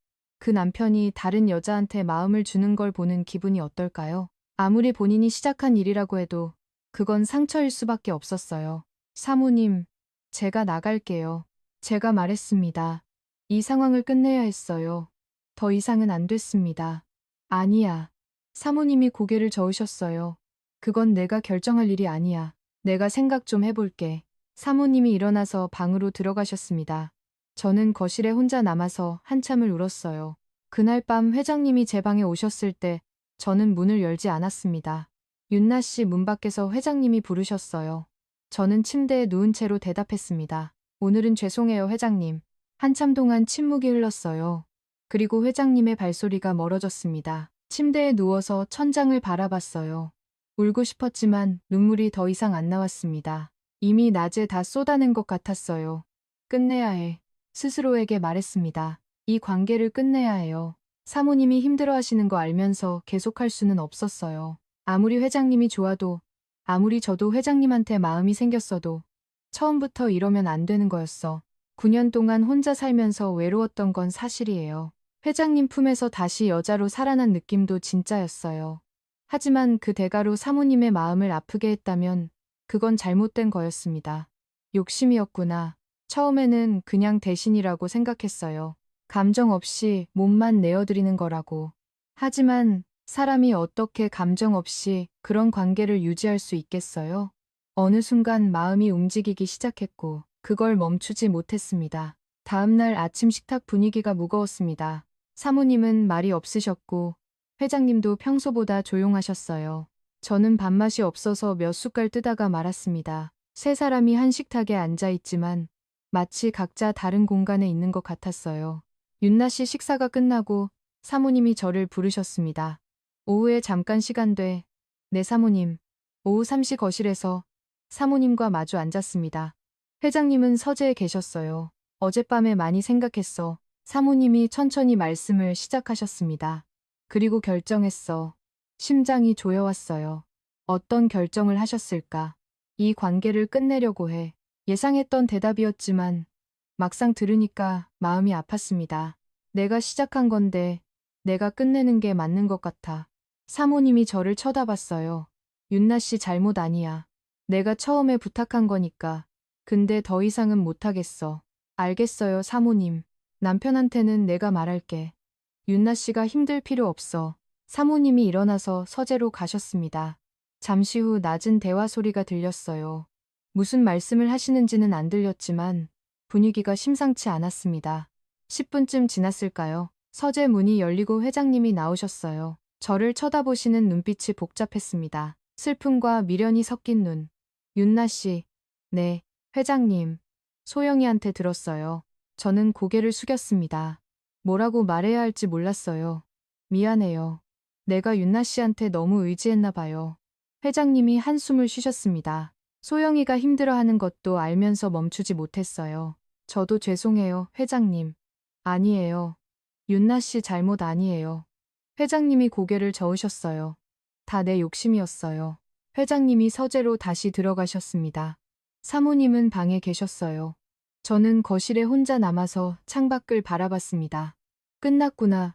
그 남편이 다른 여자한테 마음을 주는 걸 보는 기분이 어떨까요? 아무리 본인이 시작한 일이라고 해도 그건 상처일 수밖에 없었어요. 사모님, 제가 나갈게요. 제가 말했습니다. 이 상황을 끝내야 했어요. 더 이상은 안 됐습니다. 아니야. 사모님이 고개를 저으셨어요. 그건 내가 결정할 일이 아니야. 내가 생각 좀 해볼게. 사모님이 일어나서 방으로 들어가셨습니다. 저는 거실에 혼자 남아서 한참을 울었어요. 그날 밤 회장님이 제 방에 오셨을 때 저는 문을 열지 않았습니다. 윤나 씨 문 밖에서 회장님이 부르셨어요. 저는 침대에 누운 채로 대답했습니다. 오늘은 죄송해요, 회장님. 한참 동안 침묵이 흘렀어요. 그리고 회장님의 발소리가 멀어졌습니다. 침대에 누워서 천장을 바라봤어요. 울고 싶었지만 눈물이 더 이상 안 나왔습니다. 이미 낮에 다 쏟아낸 것 같았어요. 끝내야 해. 스스로에게 말했습니다. 이 관계를 끝내야 해요. 사모님이 힘들어하시는 거 알면서 계속할 수는 없었어요. 아무리 회장님이 좋아도, 아무리 저도 회장님한테 마음이 생겼어도 처음부터 이러면 안 되는 거였어. 9년 동안 혼자 살면서 외로웠던 건 사실이에요. 회장님 품에서 다시 여자로 살아난 느낌도 진짜였어요. 하지만 그 대가로 사모님의 마음을 아프게 했다면 그건 잘못된 거였습니다. 욕심이었구나. 처음에는 그냥 대신이라고 생각했어요. 감정 없이 몸만 내어드리는 거라고. 하지만 사람이 어떻게 감정 없이 그런 관계를 유지할 수 있겠어요? 어느 순간 마음이 움직이기 시작했고 그걸 멈추지 못했습니다. 다음날 아침 식탁 분위기가 무거웠습니다. 사모님은 말이 없으셨고 회장님도 평소보다 조용하셨어요. 저는 밥맛이 없어서 몇 숟갈 뜨다가 말았습니다. 세 사람이 한 식탁에 앉아 있지만 마치 각자 다른 공간에 있는 것 같았어요. 윤나 씨 식사가 끝나고 사모님이 저를 부르셨습니다. 오후에 잠깐 시간 돼. 네 사모님. 오후 3시 거실에서 사모님과 마주 앉았습니다. 회장님은 서재에 계셨어요. 어젯밤에 많이 생각했어. 사모님이 천천히 말씀을 시작하셨습니다. 그리고 결정했어. 심장이 조여왔어요. 어떤 결정을 하셨을까? 이 관계를 끝내려고 해. 예상했던 대답이었지만 막상 들으니까 마음이 아팠습니다. 내가 시작한 건데 내가 끝내는 게 맞는 것 같아. 사모님이 저를 쳐다봤어요. 윤나 씨 잘못 아니야. 내가 처음에 부탁한 거니까. 근데 더 이상은 못하겠어. 알겠어요, 사모님. 남편한테는 내가 말할게. 윤나 씨가 힘들 필요 없어. 사모님이 일어나서 서재로 가셨습니다. 잠시 후 낮은 대화 소리가 들렸어요. 무슨 말씀을 하시는지는 안 들렸지만 분위기가 심상치 않았습니다. 10분쯤 지났을까요? 서재 문이 열리고 회장님이 나오셨어요. 저를 쳐다보시는 눈빛이 복잡했습니다. 슬픔과 미련이 섞인 눈. 윤나 씨. 네, 회장님. 소영이한테 들었어요. 저는 고개를 숙였습니다. 뭐라고 말해야 할지 몰랐어요. 미안해요. 내가 윤나 씨한테 너무 의지했나 봐요. 회장님이 한숨을 쉬셨습니다. 소영이가 힘들어하는 것도 알면서 멈추지 못했어요. 저도 죄송해요, 회장님. 아니에요. 윤나 씨 잘못 아니에요. 회장님이 고개를 저으셨어요. 다 내 욕심이었어요. 회장님이 서재로 다시 들어가셨습니다. 사모님은 방에 계셨어요. 저는 거실에 혼자 남아서 창밖을 바라봤습니다. 끝났구나.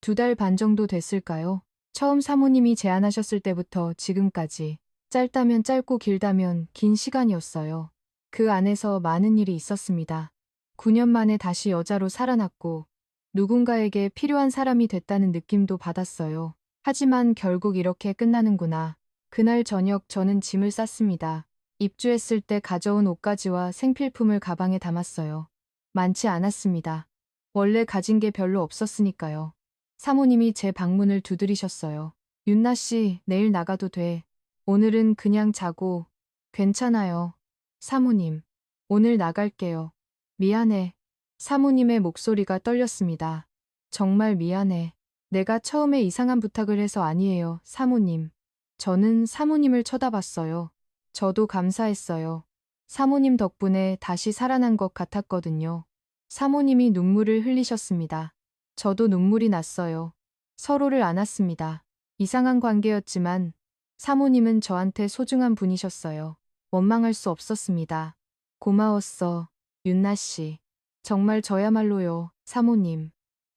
2달 반 정도 됐을까요? 처음 사모님이 제안하셨을 때부터 지금까지 짧다면 짧고 길다면 긴 시간이었어요. 그 안에서 많은 일이 있었습니다. 9년 만에 다시 여자로 살아났고 누군가에게 필요한 사람이 됐다는 느낌도 받았어요. 하지만 결국 이렇게 끝나는구나. 그날 저녁 저는 짐을 쌌습니다. 입주했을 때 가져온 옷가지와 생필품을 가방에 담았어요. 많지 않았습니다. 원래 가진 게 별로 없었으니까요. 사모님이 제 방문을 두드리셨어요. 윤나 씨, 내일 나가도 돼. 오늘은 그냥 자고. 괜찮아요. 사모님, 오늘 나갈게요. 미안해. 사모님의 목소리가 떨렸습니다. 정말 미안해. 내가 처음에 이상한 부탁을 해서 아니에요, 사모님. 저는 사모님을 쳐다봤어요. 저도 감사했어요. 사모님 덕분에 다시 살아난 것 같았거든요. 사모님이 눈물을 흘리셨습니다. 저도 눈물이 났어요. 서로를 안았습니다. 이상한 관계였지만 사모님은 저한테 소중한 분이셨어요. 원망할 수 없었습니다. 고마웠어, 윤나 씨. 정말 저야말로요, 사모님.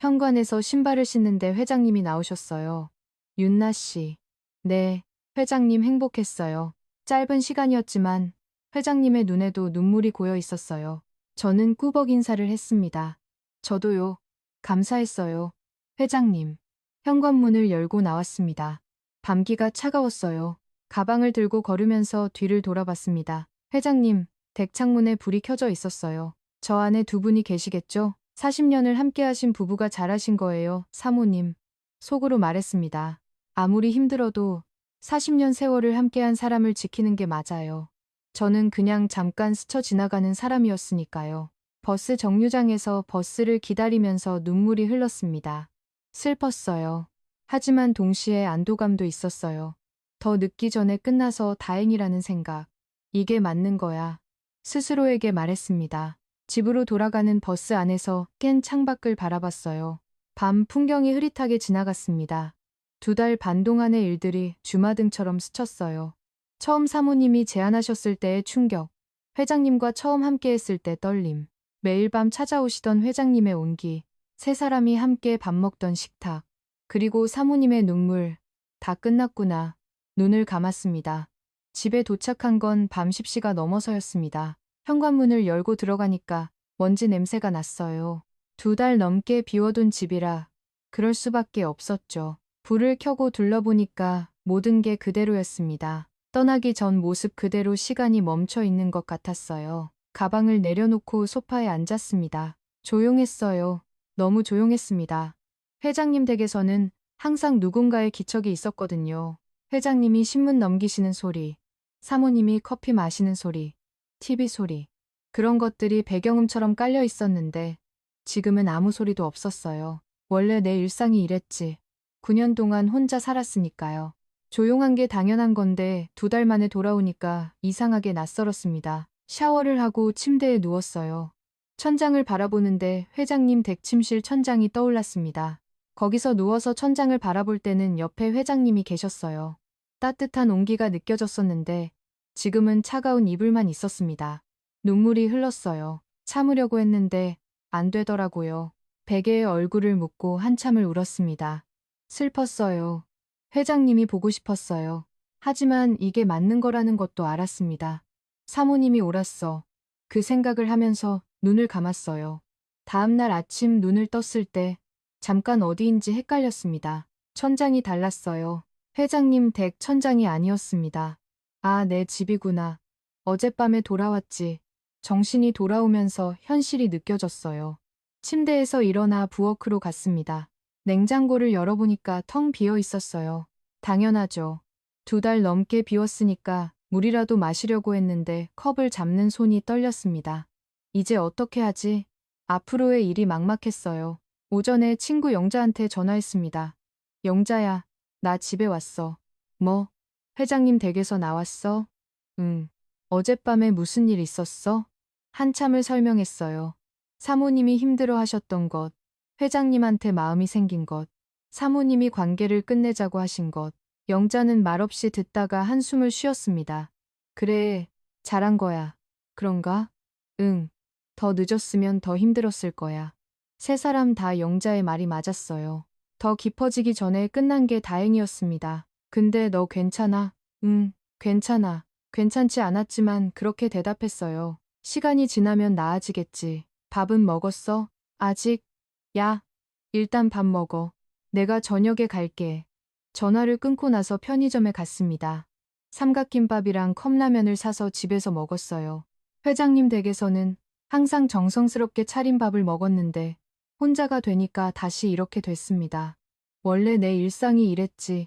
현관에서 신발을 신는데 회장님이 나오셨어요. 윤나 씨. 네, 회장님 행복했어요. 짧은 시간이었지만 회장님의 눈에도 눈물이 고여 있었어요. 저는 꾸벅 인사를 했습니다. 저도요. 감사했어요. 회장님. 현관문을 열고 나왔습니다. 밤기가 차가웠어요. 가방을 들고 걸으면서 뒤를 돌아봤습니다. 회장님, 댁창문에 불이 켜져 있었어요. 저 안에 두 분이 계시겠죠? 40년을 함께하신 부부가 잘하신 거예요, 사모님. 속으로 말했습니다. 아무리 힘들어도 40년 세월을 함께한 사람을 지키는 게 맞아요. 저는 그냥 잠깐 스쳐 지나가는 사람이었으니까요. 버스 정류장에서 버스를 기다리면서 눈물이 흘렀습니다. 슬펐어요. 하지만 동시에 안도감도 있었어요. 더 늦기 전에 끝나서 다행이라는 생각. 이게 맞는 거야. 스스로에게 말했습니다. 집으로 돌아가는 버스 안에서 깬 창밖을 바라봤어요. 밤 풍경이 흐릿하게 지나갔습니다. 2달 반 동안의 일들이 주마등처럼 스쳤어요. 처음 사모님이 제안하셨을 때의 충격, 회장님과 처음 함께했을 때 떨림, 매일 밤 찾아오시던 회장님의 온기, 세 사람이 함께 밥 먹던 식탁, 그리고 사모님의 눈물, 다 끝났구나. 눈을 감았습니다. 집에 도착한 건 밤 10시가 넘어서였습니다. 현관문을 열고 들어가니까 먼지 냄새가 났어요. 2달 넘게 비워둔 집이라 그럴 수밖에 없었죠. 불을 켜고 둘러보니까 모든 게 그대로였습니다. 떠나기 전 모습 그대로 시간이 멈춰 있는 것 같았어요. 가방을 내려놓고 소파에 앉았습니다. 조용했어요. 너무 조용했습니다. 회장님 댁에서는 항상 누군가의 기척이 있었거든요. 회장님이 신문 넘기시는 소리, 사모님이 커피 마시는 소리, TV 소리. 그런 것들이 배경음처럼 깔려 있었는데 지금은 아무 소리도 없었어요. 원래 내 일상이 이랬지. 9년 동안 혼자 살았으니까요. 조용한 게 당연한 건데 2달 만에 돌아오니까 이상하게 낯설었습니다. 샤워를 하고 침대에 누웠어요. 천장을 바라보는데 회장님 댁 침실 천장이 떠올랐습니다. 거기서 누워서 천장을 바라볼 때는 옆에 회장님이 계셨어요. 따뜻한 온기가 느껴졌었는데 지금은 차가운 이불만 있었습니다. 눈물이 흘렀어요. 참으려고 했는데 안 되더라고요. 베개에 얼굴을 묻고 한참을 울었습니다. 슬펐어요. 회장님이 보고 싶었어요. 하지만 이게 맞는 거라는 것도 알았습니다. 사모님이 옳았어. 그 생각을 하면서 눈을 감았어요. 다음날 아침 눈을 떴을 때 잠깐 어디인지 헷갈렸습니다. 천장이 달랐어요. 회장님 댁 천장이 아니었습니다. 아, 내 집이구나. 어젯밤에 돌아왔지. 정신이 돌아오면서 현실이 느껴졌어요. 침대에서 일어나 부엌으로 갔습니다. 냉장고를 열어보니까 텅 비어 있었어요. 당연하죠. 2달 넘게 비웠으니까 물이라도 마시려고 했는데 컵을 잡는 손이 떨렸습니다. 이제 어떻게 하지? 앞으로의 일이 막막했어요. 오전에 친구 영자한테 전화했습니다. 영자야, 나 집에 왔어. 뭐? 회장님 댁에서 나왔어? 응. 어젯밤에 무슨 일 있었어? 한참을 설명했어요. 사모님이 힘들어 하셨던 것, 회장님한테 마음이 생긴 것, 사모님이 관계를 끝내자고 하신 것. 영자는 말없이 듣다가 한숨을 쉬었습니다. 그래, 잘한 거야. 그런가? 응. 더 늦었으면 더 힘들었을 거야. 세 사람 다 영자의 말이 맞았어요. 더 깊어지기 전에 끝난 게 다행이었습니다. 근데 너 괜찮아? 응, 괜찮아. 괜찮지 않았지만 그렇게 대답했어요. 시간이 지나면 나아지겠지. 밥은 먹었어? 아직? 야, 일단 밥 먹어. 내가 저녁에 갈게. 전화를 끊고 나서 편의점에 갔습니다. 삼각김밥이랑 컵라면을 사서 집에서 먹었어요. 회장님 댁에서는 항상 정성스럽게 차린 밥을 먹었는데 혼자가 되니까 다시 이렇게 됐습니다. 원래 내 일상이 이랬지.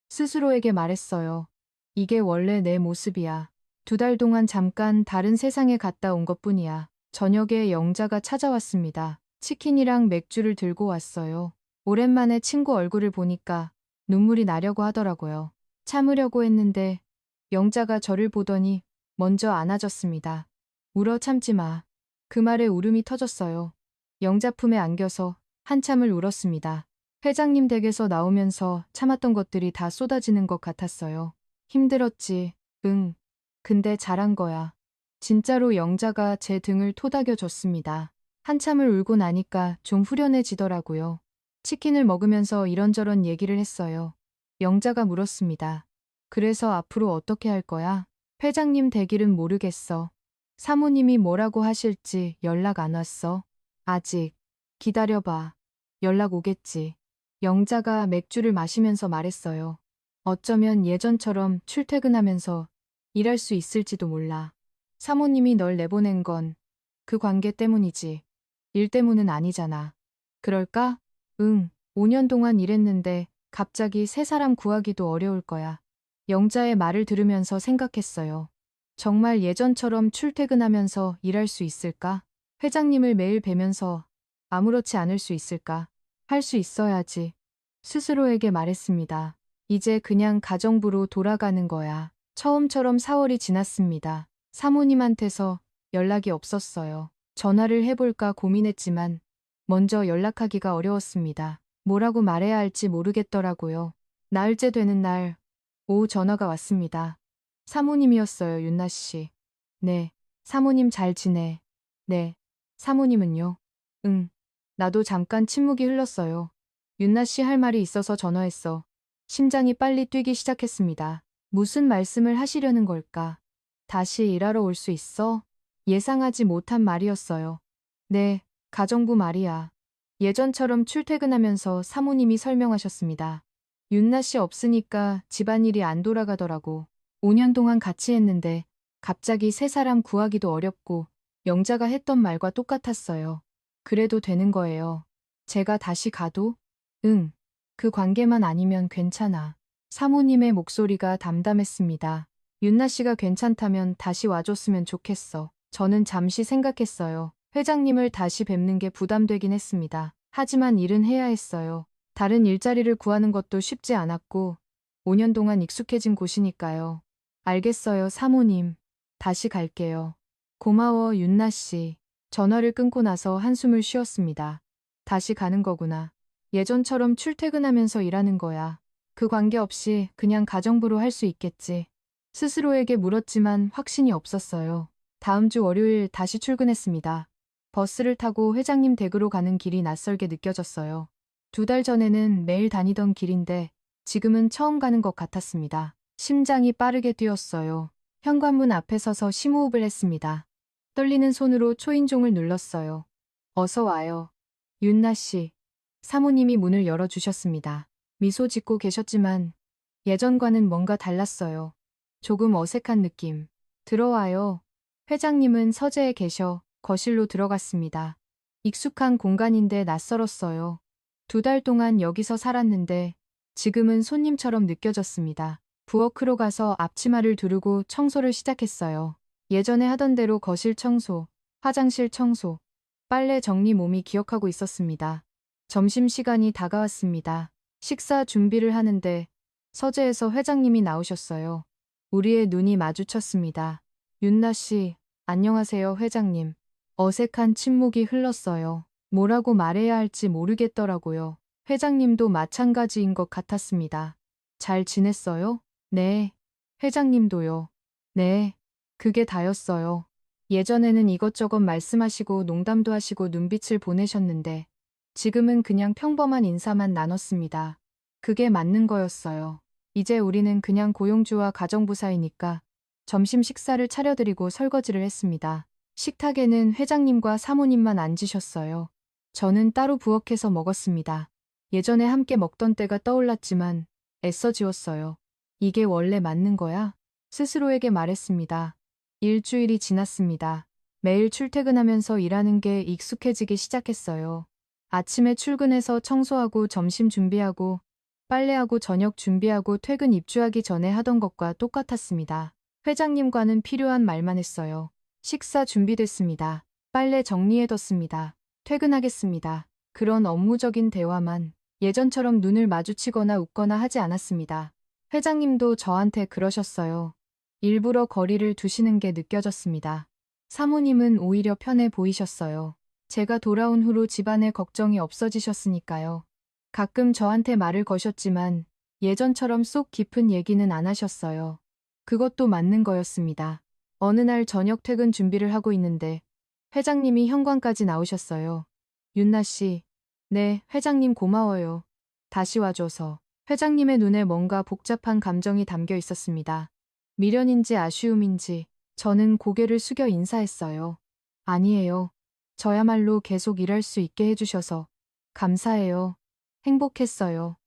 스스로에게 말했어요. 이게 원래 내 모습이야. 2달 동안 잠깐 다른 세상에 갔다 온 것뿐이야. 저녁에 영자가 찾아왔습니다. 치킨이랑 맥주를 들고 왔어요. 오랜만에 친구 얼굴을 보니까 눈물이 나려고 하더라고요. 참으려고 했는데 영자가 저를 보더니 먼저 안아줬습니다. 울어 참지 마. 그 말에 울음이 터졌어요. 영자 품에 안겨서 한참을 울었습니다. 회장님 댁에서 나오면서 참았던 것들이 다 쏟아지는 것 같았어요. 힘들었지. 응. 근데 잘한 거야. 진짜로 영자가 제 등을 토닥여 줬습니다. 한참을 울고 나니까 좀 후련해지더라고요. 치킨을 먹으면서 이런저런 얘기를 했어요. 영자가 물었습니다. 그래서 앞으로 어떻게 할 거야? 회장님 댁일은 모르겠어. 사모님이 뭐라고 하실지 연락 안 왔어. 아직. 기다려봐. 연락 오겠지. 영자가 맥주를 마시면서 말했어요. 어쩌면 예전처럼 출퇴근하면서 일할 수 있을지도 몰라. 사모님이 널 내보낸 건 그 관계 때문이지. 일 때문은 아니잖아. 그럴까? 응. 5년 동안 일했는데 갑자기 새 사람 구하기도 어려울 거야. 영자의 말을 들으면서 생각했어요. 정말 예전처럼 출퇴근하면서 일할 수 있을까? 회장님을 매일 뵈면서 아무렇지 않을 수 있을까? 할 수 있어야지. 스스로에게 말했습니다. 이제 그냥 가정부로 돌아가는 거야. 처음처럼 4월이 지났습니다. 사모님한테서 연락이 없었어요. 전화를 해볼까 고민했지만 먼저 연락하기가 어려웠습니다. 뭐라고 말해야 할지 모르겠더라고요. 나흘째 되는 날 오후 전화가 왔습니다. 사모님이었어요, 윤나 씨. 네. 사모님 잘 지내. 네. 사모님은요? 응. 나도 잠깐 침묵이 흘렀어요. 윤나 씨 할 말이 있어서 전화했어. 심장이 빨리 뛰기 시작했습니다. 무슨 말씀을 하시려는 걸까? 다시 일하러 올 수 있어? 예상하지 못한 말이었어요. 네, 가정부 말이야. 예전처럼 출퇴근하면서 사모님이 설명하셨습니다. 윤나 씨 없으니까 집안일이 안 돌아가더라고. 5년 동안 같이 했는데 갑자기 새 사람 구하기도 어렵고 영자가 했던 말과 똑같았어요. 그래도 되는 거예요. 제가 다시 가도? 응. 그 관계만 아니면 괜찮아. 사모님의 목소리가 담담했습니다. 윤나 씨가 괜찮다면 다시 와줬으면 좋겠어. 저는 잠시 생각했어요. 회장님을 다시 뵙는 게 부담되긴 했습니다. 하지만 일은 해야 했어요. 다른 일자리를 구하는 것도 쉽지 않았고 5년 동안 익숙해진 곳이니까요. 알겠어요, 사모님. 다시 갈게요. 고마워, 윤나 씨. 전화를 끊고 나서 한숨을 쉬었습니다. 다시 가는 거구나. 예전처럼 출퇴근하면서 일하는 거야. 그 관계 없이 그냥 가정부로 할 수 있겠지. 스스로에게 물었지만 확신이 없었어요. 다음 주 월요일 다시 출근했습니다. 버스를 타고 회장님 댁으로 가는 길이 낯설게 느껴졌어요. 2달 전에는 매일 다니던 길인데 지금은 처음 가는 것 같았습니다. 심장이 빠르게 뛰었어요. 현관문 앞에 서서 심호흡을 했습니다. 떨리는 손으로 초인종을 눌렀어요. 어서 와요. 윤나 씨. 사모님이 문을 열어주셨습니다. 미소 짓고 계셨지만 예전과는 뭔가 달랐어요. 조금 어색한 느낌. 들어와요. 회장님은 서재에 계셔 거실로 들어갔습니다. 익숙한 공간인데 낯설었어요. 2달 동안 여기서 살았는데 지금은 손님처럼 느껴졌습니다. 부엌으로 가서 앞치마를 두르고 청소를 시작했어요. 예전에 하던 대로 거실 청소, 화장실 청소, 빨래 정리 몸이 기억하고 있었습니다. 점심시간이 다가왔습니다. 식사 준비를 하는데 서재에서 회장님이 나오셨어요. 우리의 눈이 마주쳤습니다. 윤나 씨, 안녕하세요, 회장님. 어색한 침묵이 흘렀어요. 뭐라고 말해야 할지 모르겠더라고요. 회장님도 마찬가지인 것 같았습니다. 잘 지냈어요? 네. 회장님도요. 네. 그게 다였어요. 예전에는 이것저것 말씀하시고 농담도 하시고 눈빛을 보내셨는데 지금은 그냥 평범한 인사만 나눴습니다. 그게 맞는 거였어요. 이제 우리는 그냥 고용주와 가정부 사이니까 점심 식사를 차려드리고 설거지를 했습니다. 식탁에는 회장님과 사모님만 앉으셨어요. 저는 따로 부엌에서 먹었습니다. 예전에 함께 먹던 때가 떠올랐지만 애써 지웠어요. 이게 원래 맞는 거야? 스스로에게 말했습니다. 일주일이 지났습니다. 매일 출퇴근하면서 일하는 게 익숙해지기 시작했어요. 아침에 출근해서 청소하고 점심 준비하고 빨래하고 저녁 준비하고 퇴근 입주하기 전에 하던 것과 똑같았습니다. 회장님과는 필요한 말만 했어요. 식사 준비됐습니다. 빨래 정리해뒀습니다. 퇴근하겠습니다. 그런 업무적인 대화만 예전처럼 눈을 마주치거나 웃거나 하지 않았습니다. 회장님도 저한테 그러셨어요. 일부러 거리를 두시는 게 느껴졌습니다. 사모님은 오히려 편해 보이셨어요. 제가 돌아온 후로 집안의 걱정이 없어지셨으니까요. 가끔 저한테 말을 거셨지만 예전처럼 쏙 깊은 얘기는 안 하셨어요. 그것도 맞는 거였습니다. 어느 날 저녁 퇴근 준비를 하고 있는데 회장님이 현관까지 나오셨어요. 윤나 씨, 네, 회장님 고마워요. 다시 와줘서. 회장님의 눈에 뭔가 복잡한 감정이 담겨 있었습니다. 미련인지 아쉬움인지 저는 고개를 숙여 인사했어요. 아니에요. 저야말로 계속 일할 수 있게 해주셔서 감사해요. 행복했어요.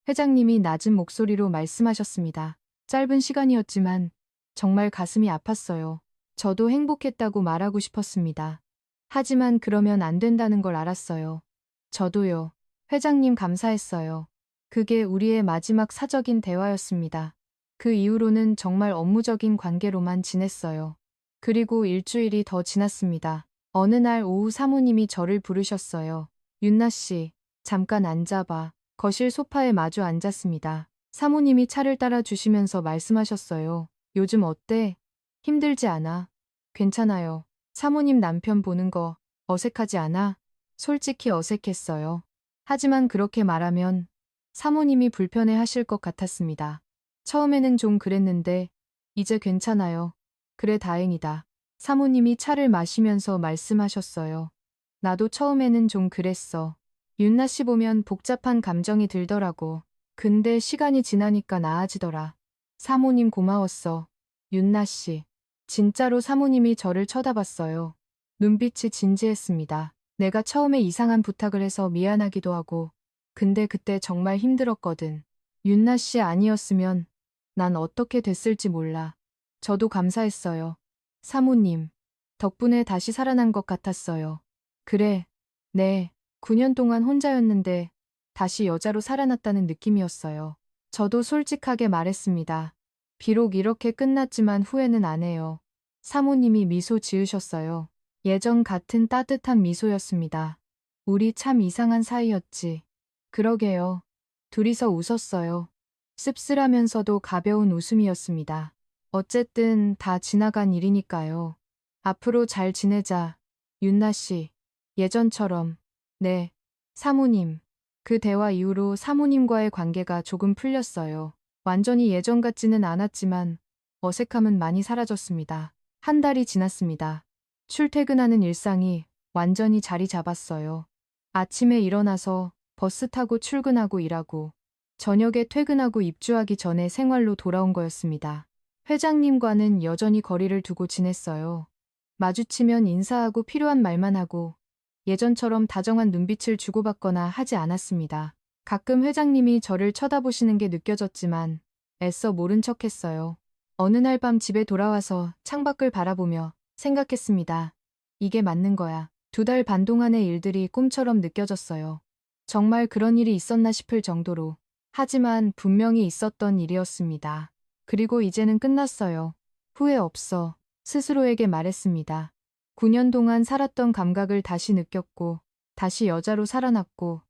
회장님이 낮은 목소리로 말씀하셨습니다. 짧은 시간이었지만 정말 가슴이 아팠어요. 저도 행복했다고 말하고 싶었습니다. 하지만 그러면 안 된다는 걸 알았어요. 저도요. 회장님 감사했어요. 그게 우리의 마지막 사적인 대화였습니다. 그 이후로는 정말 업무적인 관계로만 지냈어요. 그리고 일주일이 더 지났습니다. 어느 날 오후 사모님이 저를 부르셨어요. 윤나 씨, 잠깐 앉아봐. 거실 소파에 마주 앉았습니다. 사모님이 차를 따라 주시면서 말씀하셨어요. 요즘 어때? 힘들지 않아? 괜찮아요. 사모님 남편 보는 거 어색하지 않아? 솔직히 어색했어요. 하지만 그렇게 말하면 사모님이 불편해 하실 것 같았습니다. 처음에는 좀 그랬는데 이제 괜찮아요. 그래 다행이다. 사모님이 차를 마시면서 말씀하셨어요. 나도 처음에는 좀 그랬어. 윤나 씨 보면 복잡한 감정이 들더라고. 근데 시간이 지나니까 나아지더라. 사모님 고마웠어. 윤나 씨. 진짜로 사모님이 저를 쳐다봤어요. 눈빛이 진지했습니다. 내가 처음에 이상한 부탁을 해서 미안하기도 하고, 근데 그때 정말 힘들었거든. 윤나 씨 아니었으면 난 어떻게 됐을지 몰라. 저도 감사했어요. 사모님, 덕분에 다시 살아난 것 같았어요. 그래, 네, 9년 동안 혼자였는데 다시 여자로 살아났다는 느낌이었어요. 저도 솔직하게 말했습니다. 비록 이렇게 끝났지만 후회는 안 해요. 사모님이 미소 지으셨어요. 예전 같은 따뜻한 미소였습니다. 우리 참 이상한 사이였지. 그러게요. 둘이서 웃었어요. 씁쓸하면서도 가벼운 웃음이었습니다. 어쨌든 다 지나간 일이니까요. 앞으로 잘 지내자. 윤나 씨. 예전처럼. 네. 사모님. 그 대화 이후로 사모님과의 관계가 조금 풀렸어요. 완전히 예전 같지는 않았지만 어색함은 많이 사라졌습니다. 한 달이 지났습니다. 출퇴근하는 일상이 완전히 자리 잡았어요. 아침에 일어나서 버스 타고 출근하고 일하고 저녁에 퇴근하고 입주하기 전에 생활로 돌아온 거였습니다. 회장님과는 여전히 거리를 두고 지냈어요. 마주치면 인사하고 필요한 말만 하고 예전처럼 다정한 눈빛을 주고받거나 하지 않았습니다. 가끔 회장님이 저를 쳐다보시는 게 느껴졌지만 애써 모른 척했어요. 어느 날 밤 집에 돌아와서 창밖을 바라보며 생각했습니다. 이게 맞는 거야. 2달 반 동안의 일들이 꿈처럼 느껴졌어요. 정말 그런 일이 있었나 싶을 정도로. 하지만 분명히 있었던 일이었습니다. 그리고 이제는 끝났어요. 후회 없어. 스스로에게 말했습니다. 9년 동안 살았던 감각을 다시 느꼈고, 다시 여자로 살아났고,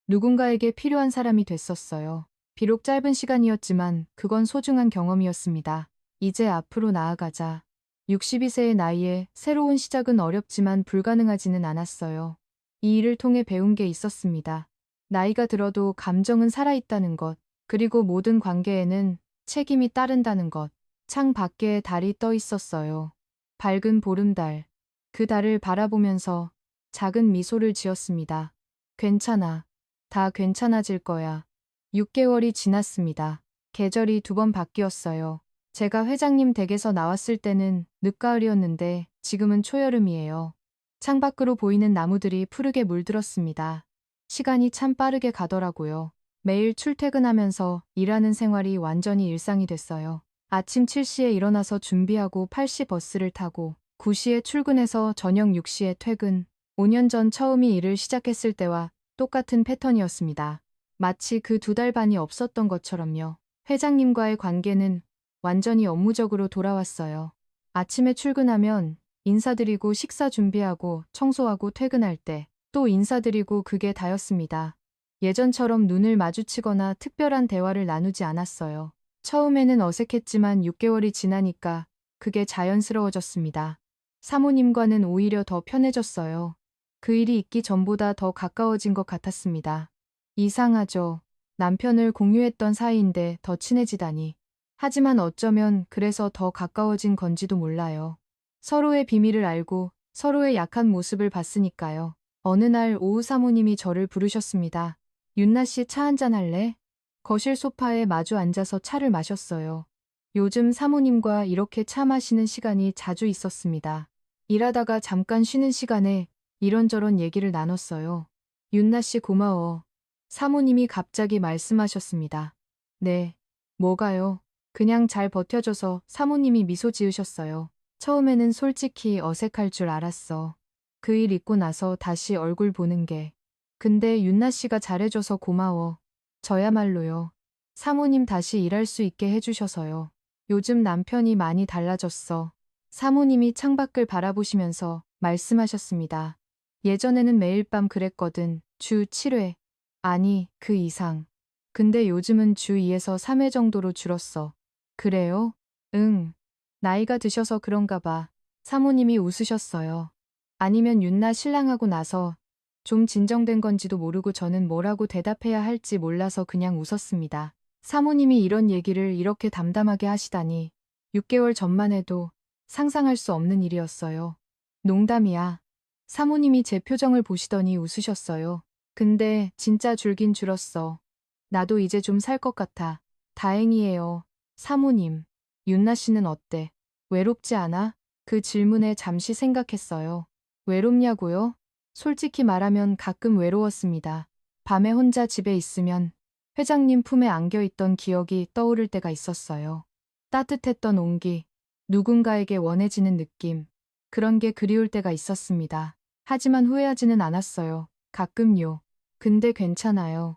누군가에게 필요한 사람이 됐었어요. 비록 짧은 시간이었지만 그건 소중한 경험이었습니다. 이제 앞으로 나아가자. 62세의 나이에 새로운 시작은 어렵지만 불가능하지는 않았어요. 이 일을 통해 배운 게 있었습니다. 나이가 들어도 감정은 살아있다는 것, 그리고 모든 관계에는 책임이 따른다는 것. 창 밖에 달이 떠 있었어요. 밝은 보름달. 그 달을 바라보면서 작은 미소를 지었습니다. 괜찮아. 다 괜찮아질 거야. 6개월이 지났습니다. 계절이 2번 바뀌었어요. 제가 회장님 댁에서 나왔을 때는 늦가을이었는데 지금은 초여름이에요. 창밖으로 보이는 나무들이 푸르게 물들었습니다. 시간이 참 빠르게 가더라고요. 매일 출퇴근하면서 일하는 생활이 완전히 일상이 됐어요. 아침 7시에 일어나서 준비하고 8시 버스를 타고 9시에 출근해서 저녁 6시에 퇴근. 5년 전 처음이 일을 시작했을 때와 똑같은 패턴이었습니다. 마치 그 2달 반이 없었던 것처럼요. 회장님과의 관계는 완전히 업무적으로 돌아왔어요. 아침에 출근하면 인사드리고 식사 준비하고 청소하고 퇴근할 때 또 인사드리고 그게 다였습니다. 예전처럼 눈을 마주치거나 특별한 대화를 나누지 않았어요. 처음에는 어색했지만 6개월이 지나니까 그게 자연스러워졌습니다. 사모님과는 오히려 더 편해졌어요. 그 일이 있기 전보다 더 가까워진 것 같았습니다. 이상하죠. 남편을 공유했던 사이인데 더 친해지다니. 하지만 어쩌면 그래서 더 가까워진 건지도 몰라요. 서로의 비밀을 알고 서로의 약한 모습을 봤으니까요. 어느 날 오후 사모님이 저를 부르셨습니다. 윤나 씨 차 한잔 할래? 거실 소파에 마주 앉아서 차를 마셨어요. 요즘 사모님과 이렇게 차 마시는 시간이 자주 있었습니다. 일하다가 잠깐 쉬는 시간에 이런저런 얘기를 나눴어요. 윤나 씨 고마워. 사모님이 갑자기 말씀하셨습니다. 네. 뭐가요? 그냥 잘 버텨줘서. 사모님이 미소 지으셨어요. 처음에는 솔직히 어색할 줄 알았어. 그 일 있고 나서 다시 얼굴 보는 게. 근데 윤나 씨가 잘해줘서 고마워. 저야말로요. 사모님 다시 일할 수 있게 해주셔서요. 요즘 남편이 많이 달라졌어. 사모님이 창밖을 바라보시면서 말씀하셨습니다. 예전에는 매일 밤 그랬거든. 주 7회. 아니, 그 이상. 근데 요즘은 주 2에서 3회 정도로 줄었어. 그래요? 응. 나이가 드셔서 그런가 봐. 사모님이 웃으셨어요. 아니면 윤나 신랑하고 나서 좀 진정된 건지도 모르고 저는 뭐라고 대답해야 할지 몰라서 그냥 웃었습니다. 사모님이 이런 얘기를 이렇게 담담하게 하시다니 6개월 전만 해도 상상할 수 없는 일이었어요. 농담이야. 사모님이 제 표정을 보시더니 웃으셨어요. 근데 진짜 줄긴 줄었어. 나도 이제 좀 살 것 같아. 다행이에요. 사모님, 윤나 씨는 어때? 외롭지 않아? 그 질문에 잠시 생각했어요. 외롭냐고요? 솔직히 말하면 가끔 외로웠습니다. 밤에 혼자 집에 있으면 회장님 품에 안겨있던 기억이 떠오를 때가 있었어요. 따뜻했던 온기, 누군가에게 원해지는 느낌, 그런 게 그리울 때가 있었습니다. 하지만 후회하지는 않았어요. 가끔요. 근데 괜찮아요.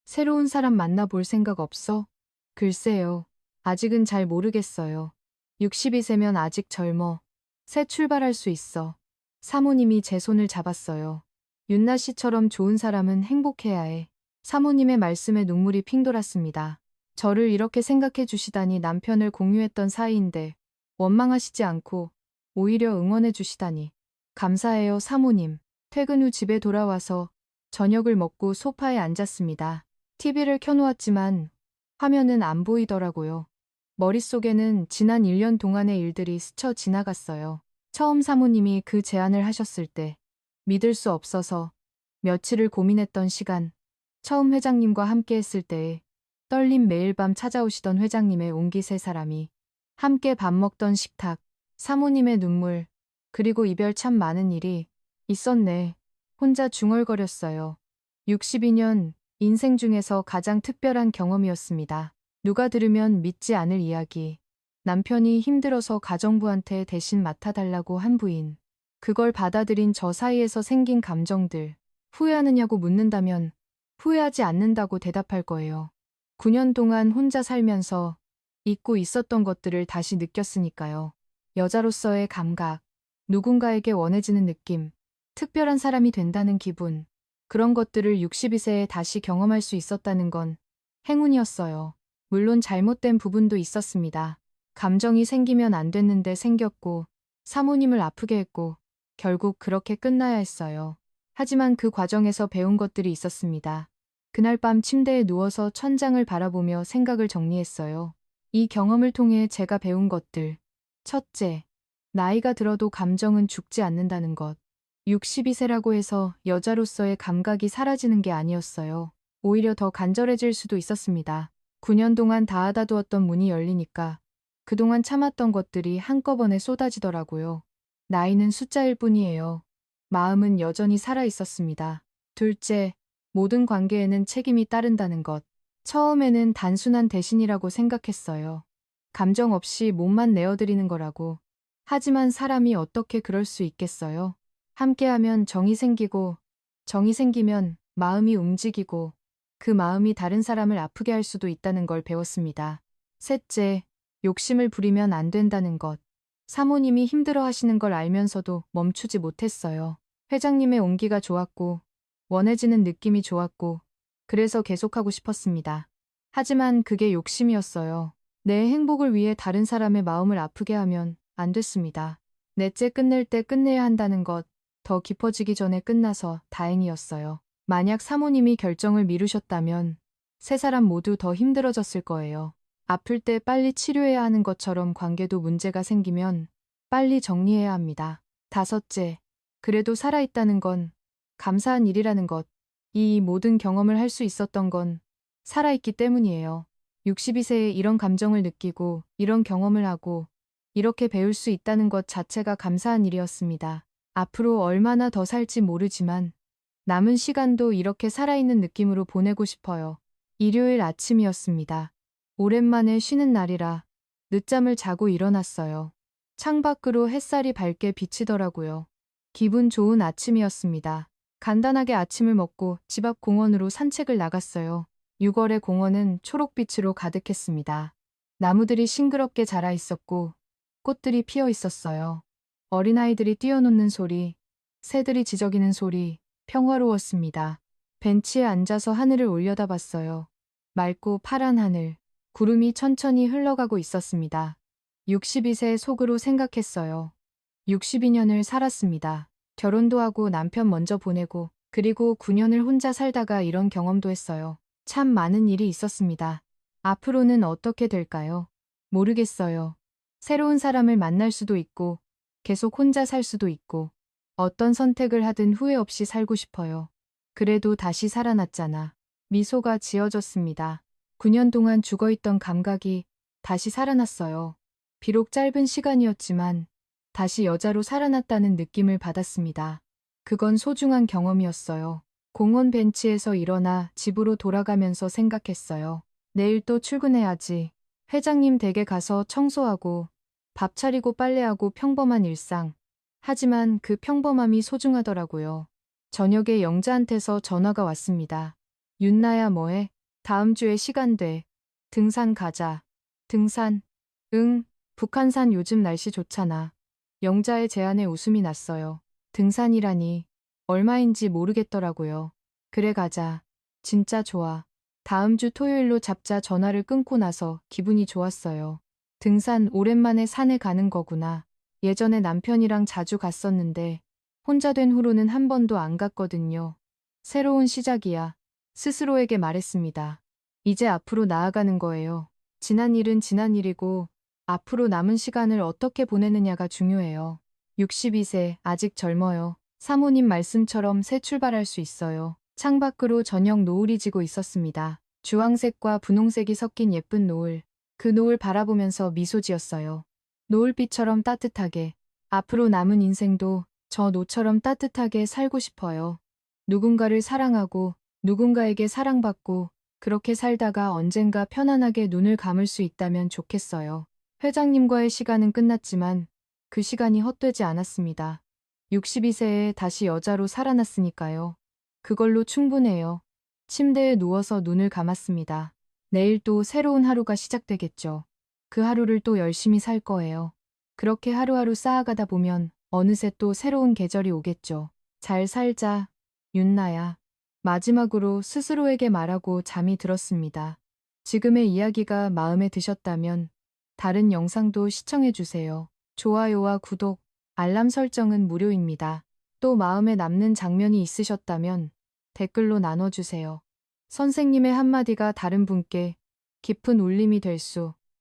새로운 사람 만나볼 생각 없어? 글쎄요. 아직은 잘 모르겠어요. 62세면 아직 젊어. 새 출발할 수 있어. 사모님이 제 손을 잡았어요. 윤나 씨처럼 좋은 사람은 행복해야 해. 사모님의 말씀에 눈물이 핑 돌았습니다. 저를 이렇게 생각해 주시다니 남편을 공유했던 사이인데 원망하시지 않고 오히려 응원해 주시다니. 감사해요, 사모님. 퇴근 후 집에 돌아와서 저녁을 먹고 소파에 앉았습니다. TV를 켜놓았지만 화면은 안 보이더라고요. 머릿속에는 지난 1년 동안의 일들이 스쳐 지나갔어요. 처음 사모님이 그 제안을 하셨을 때 믿을 수 없어서 며칠을 고민했던 시간, 처음 회장님과 함께 했을 때에 떨림 매일 밤 찾아오시던 회장님의 온기 세 사람이 함께 밥 먹던 식탁, 사모님의 눈물, 그리고 이별 참 많은 일이 있었네. 혼자 중얼거렸어요. 62년 인생 중에서 가장 특별한 경험이었습니다. 누가 들으면 믿지 않을 이야기. 남편이 힘들어서 가정부한테 대신 맡아달라고 한 부인. 그걸 받아들인 저 사이에서 생긴 감정들. 후회하느냐고 묻는다면 후회하지 않는다고 대답할 거예요. 9년 동안 혼자 살면서 잊고 있었던 것들을 다시 느꼈으니까요. 여자로서의 감각, 누군가에게 원해지는 느낌, 특별한 사람이 된다는 기분, 그런 것들을 62세에 다시 경험할 수 있었다는 건 행운이었어요. 물론 잘못된 부분도 있었습니다. 감정이 생기면 안 됐는데 생겼고, 사모님을 아프게 했고, 결국 그렇게 끝나야 했어요. 하지만 그 과정에서 배운 것들이 있었습니다. 그날 밤 침대에 누워서 천장을 바라보며 생각을 정리했어요. 이 경험을 통해 제가 배운 것들. 첫째, 나이가 들어도 감정은 죽지 않는다는 것. 62세라고 해서 여자로서의 감각이 사라지는 게 아니었어요. 오히려 더 간절해질 수도 있었습니다. 9년 동안 닫아 두었던 문이 열리니까 그동안 참았던 것들이 한꺼번에 쏟아지더라고요. 나이는 숫자일 뿐이에요. 마음은 여전히 살아 있었습니다. 둘째, 모든 관계에는 책임이 따른다는 것. 처음에는 단순한 대신이라고 생각했어요. 감정 없이 몸만 내어드리는 거라고. 하지만 사람이 어떻게 그럴 수 있겠어요? 함께하면 정이 생기고, 정이 생기면 마음이 움직이고, 그 마음이 다른 사람을 아프게 할 수도 있다는 걸 배웠습니다. 셋째, 욕심을 부리면 안 된다는 것. 사모님이 힘들어 하시는 걸 알면서도 멈추지 못했어요. 회장님의 온기가 좋았고, 원해지는 느낌이 좋았고, 그래서 계속하고 싶었습니다. 하지만 그게 욕심이었어요. 내 행복을 위해 다른 사람의 마음을 아프게 하면 안 됐습니다. 넷째, 끝낼 때 끝내야 한다는 것, 더 깊어지기 전에 끝나서 다행이었어요. 만약 사모님이 결정을 미루셨다면 세 사람 모두 더 힘들어졌을 거예요. 아플 때 빨리 치료해야 하는 것처럼 관계도 문제가 생기면 빨리 정리해야 합니다. 다섯째, 그래도 살아있다는 건 감사한 일이라는 것. 이 모든 경험을 할 수 있었던 건 살아있기 때문이에요. 62세에 이런 감정을 느끼고 이런 경험을 하고 이렇게 배울 수 있다는 것 자체가 감사한 일이었습니다. 앞으로 얼마나 더 살지 모르지만 남은 시간도 이렇게 살아있는 느낌으로 보내고 싶어요. 일요일 아침이었습니다. 오랜만에 쉬는 날이라 늦잠을 자고 일어났어요. 창밖으로 햇살이 밝게 비치더라고요. 기분 좋은 아침이었습니다. 간단하게 아침을 먹고 집 앞 공원으로 산책을 나갔어요. 6월의 공원은 초록빛으로 가득했습니다. 나무들이 싱그럽게 자라 있었고 꽃들이 피어 있었어요. 어린아이들이 뛰어노는 소리, 새들이 지저귀는 소리, 평화로웠습니다. 벤치에 앉아서 하늘을 올려다봤어요. 맑고 파란 하늘, 구름이 천천히 흘러가고 있었습니다. 62세 속으로 생각했어요. 62년을 살았습니다. 결혼도 하고 남편 먼저 보내고 그리고 9년을 혼자 살다가 이런 경험도 했어요. 참 많은 일이 있었습니다. 앞으로는 어떻게 될까요? 모르겠어요. 새로운 사람을 만날 수도 있고 계속 혼자 살 수도 있고 어떤 선택을 하든 후회 없이 살고 싶어요. 그래도 다시 살아났잖아. 미소가 지어졌습니다. 9년 동안 죽어있던 감각이 다시 살아났어요. 비록 짧은 시간이었지만 다시 여자로 살아났다는 느낌을 받았습니다. 그건 소중한 경험이었어요. 공원 벤치에서 일어나 집으로 돌아가면서 생각했어요. 내일 또 출근해야지. 회장님 댁에 가서 청소하고 밥 차리고 빨래하고 평범한 일상. 하지만 그 평범함이 소중하더라고요. 저녁에 영자한테서 전화가 왔습니다. 윤나야 뭐해? 다음 주에 시간 돼. 등산 가자. 등산. 응, 북한산 요즘 날씨 좋잖아. 영자의 제안에 웃음이 났어요. 등산이라니 얼마인지 모르겠더라고요. 그래 가자. 진짜 좋아. 다음 주 토요일로 잡자. 전화를 끊고 나서 기분이 좋았어요. 등산 오랜만에 산에 가는 거구나. 예전에 남편이랑 자주 갔었는데 혼자 된 후로는 한 번도 안 갔거든요. 새로운 시작이야. 스스로에게 말했습니다. 이제 앞으로 나아가는 거예요. 지난 일은 지난 일이고 앞으로 남은 시간을 어떻게 보내느냐가 중요해요. 62세, 아직 젊어요. 사모님 말씀처럼 새 출발할 수 있어요. 창밖으로 저녁 노을이 지고 있었습니다. 주황색과 분홍색이 섞인 예쁜 노을. 그 노을 바라보면서 미소 지었어요. 노을빛처럼 따뜻하게. 앞으로 남은 인생도 저 노처럼 따뜻하게 살고 싶어요. 누군가를 사랑하고 누군가에게 사랑받고 그렇게 살다가 언젠가 편안하게 눈을 감을 수 있다면 좋겠어요. 회장님과의 시간은 끝났지만 그 시간이 헛되지 않았습니다. 62세에 다시 여자로 살아났으니까요. 그걸로 충분해요. 침대에 누워서 눈을 감았습니다. 내일 또 새로운 하루가 시작되겠죠. 그 하루를 또 열심히 살 거예요. 그렇게 하루하루 쌓아가다 보면 어느새 또 새로운 계절이 오겠죠. 잘 살자, 윤나야. 마지막으로 스스로에게 말하고 잠이 들었습니다. 지금의 이야기가 마음에 드셨다면 다른 영상도 시청해주세요. 좋아요와 구독, 알람 설정은 무료입니다. 또 마음에 남는 장면이 있으셨다면 댓글로 나눠주세요. 선생님의 한마디가 다른 분께 깊은 울림이 될 수